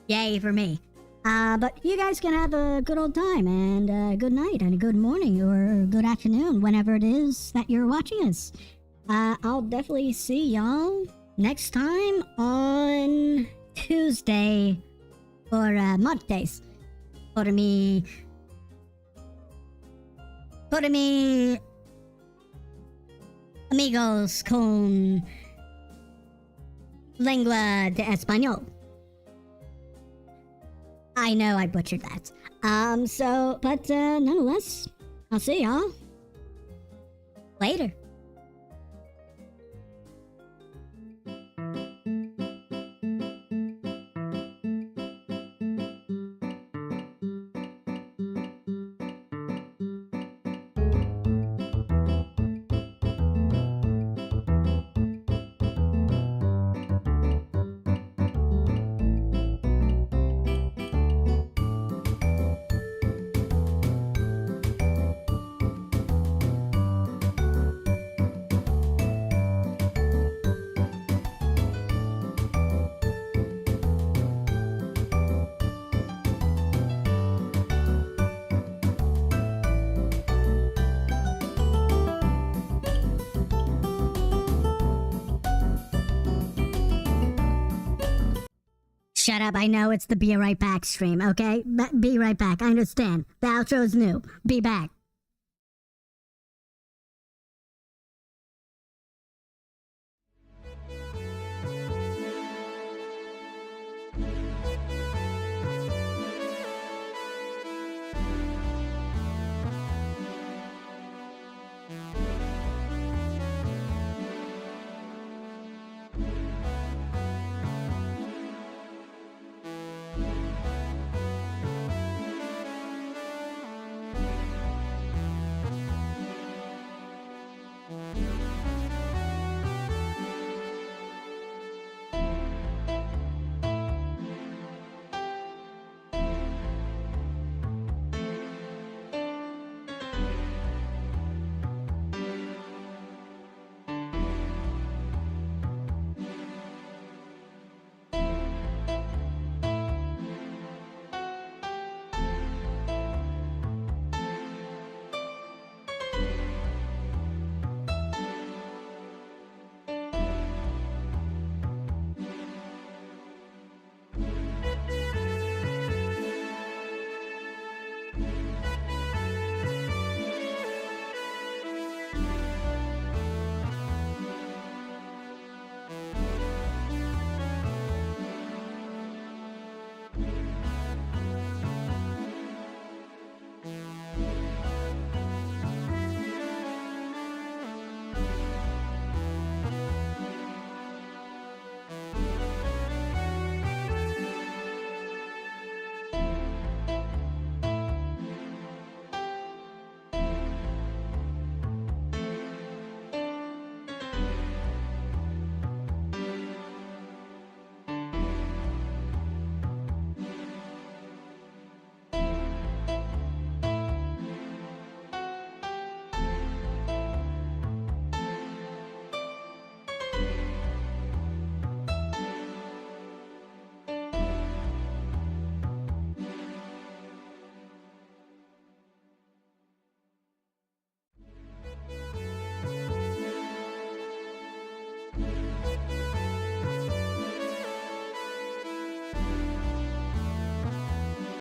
yay for me. But you guys can have a good old time and a good night and a good morning or good afternoon whenever it is that you're watching us. I'll definitely see y'all next time on Tuesday or martes. Por mi amigos con lengua de español. I know I butchered that. But nonetheless, I'll see y'all later. Shut up, I know it's the Be Right Back stream, okay? Be right back, I understand. The outro's new. Be back.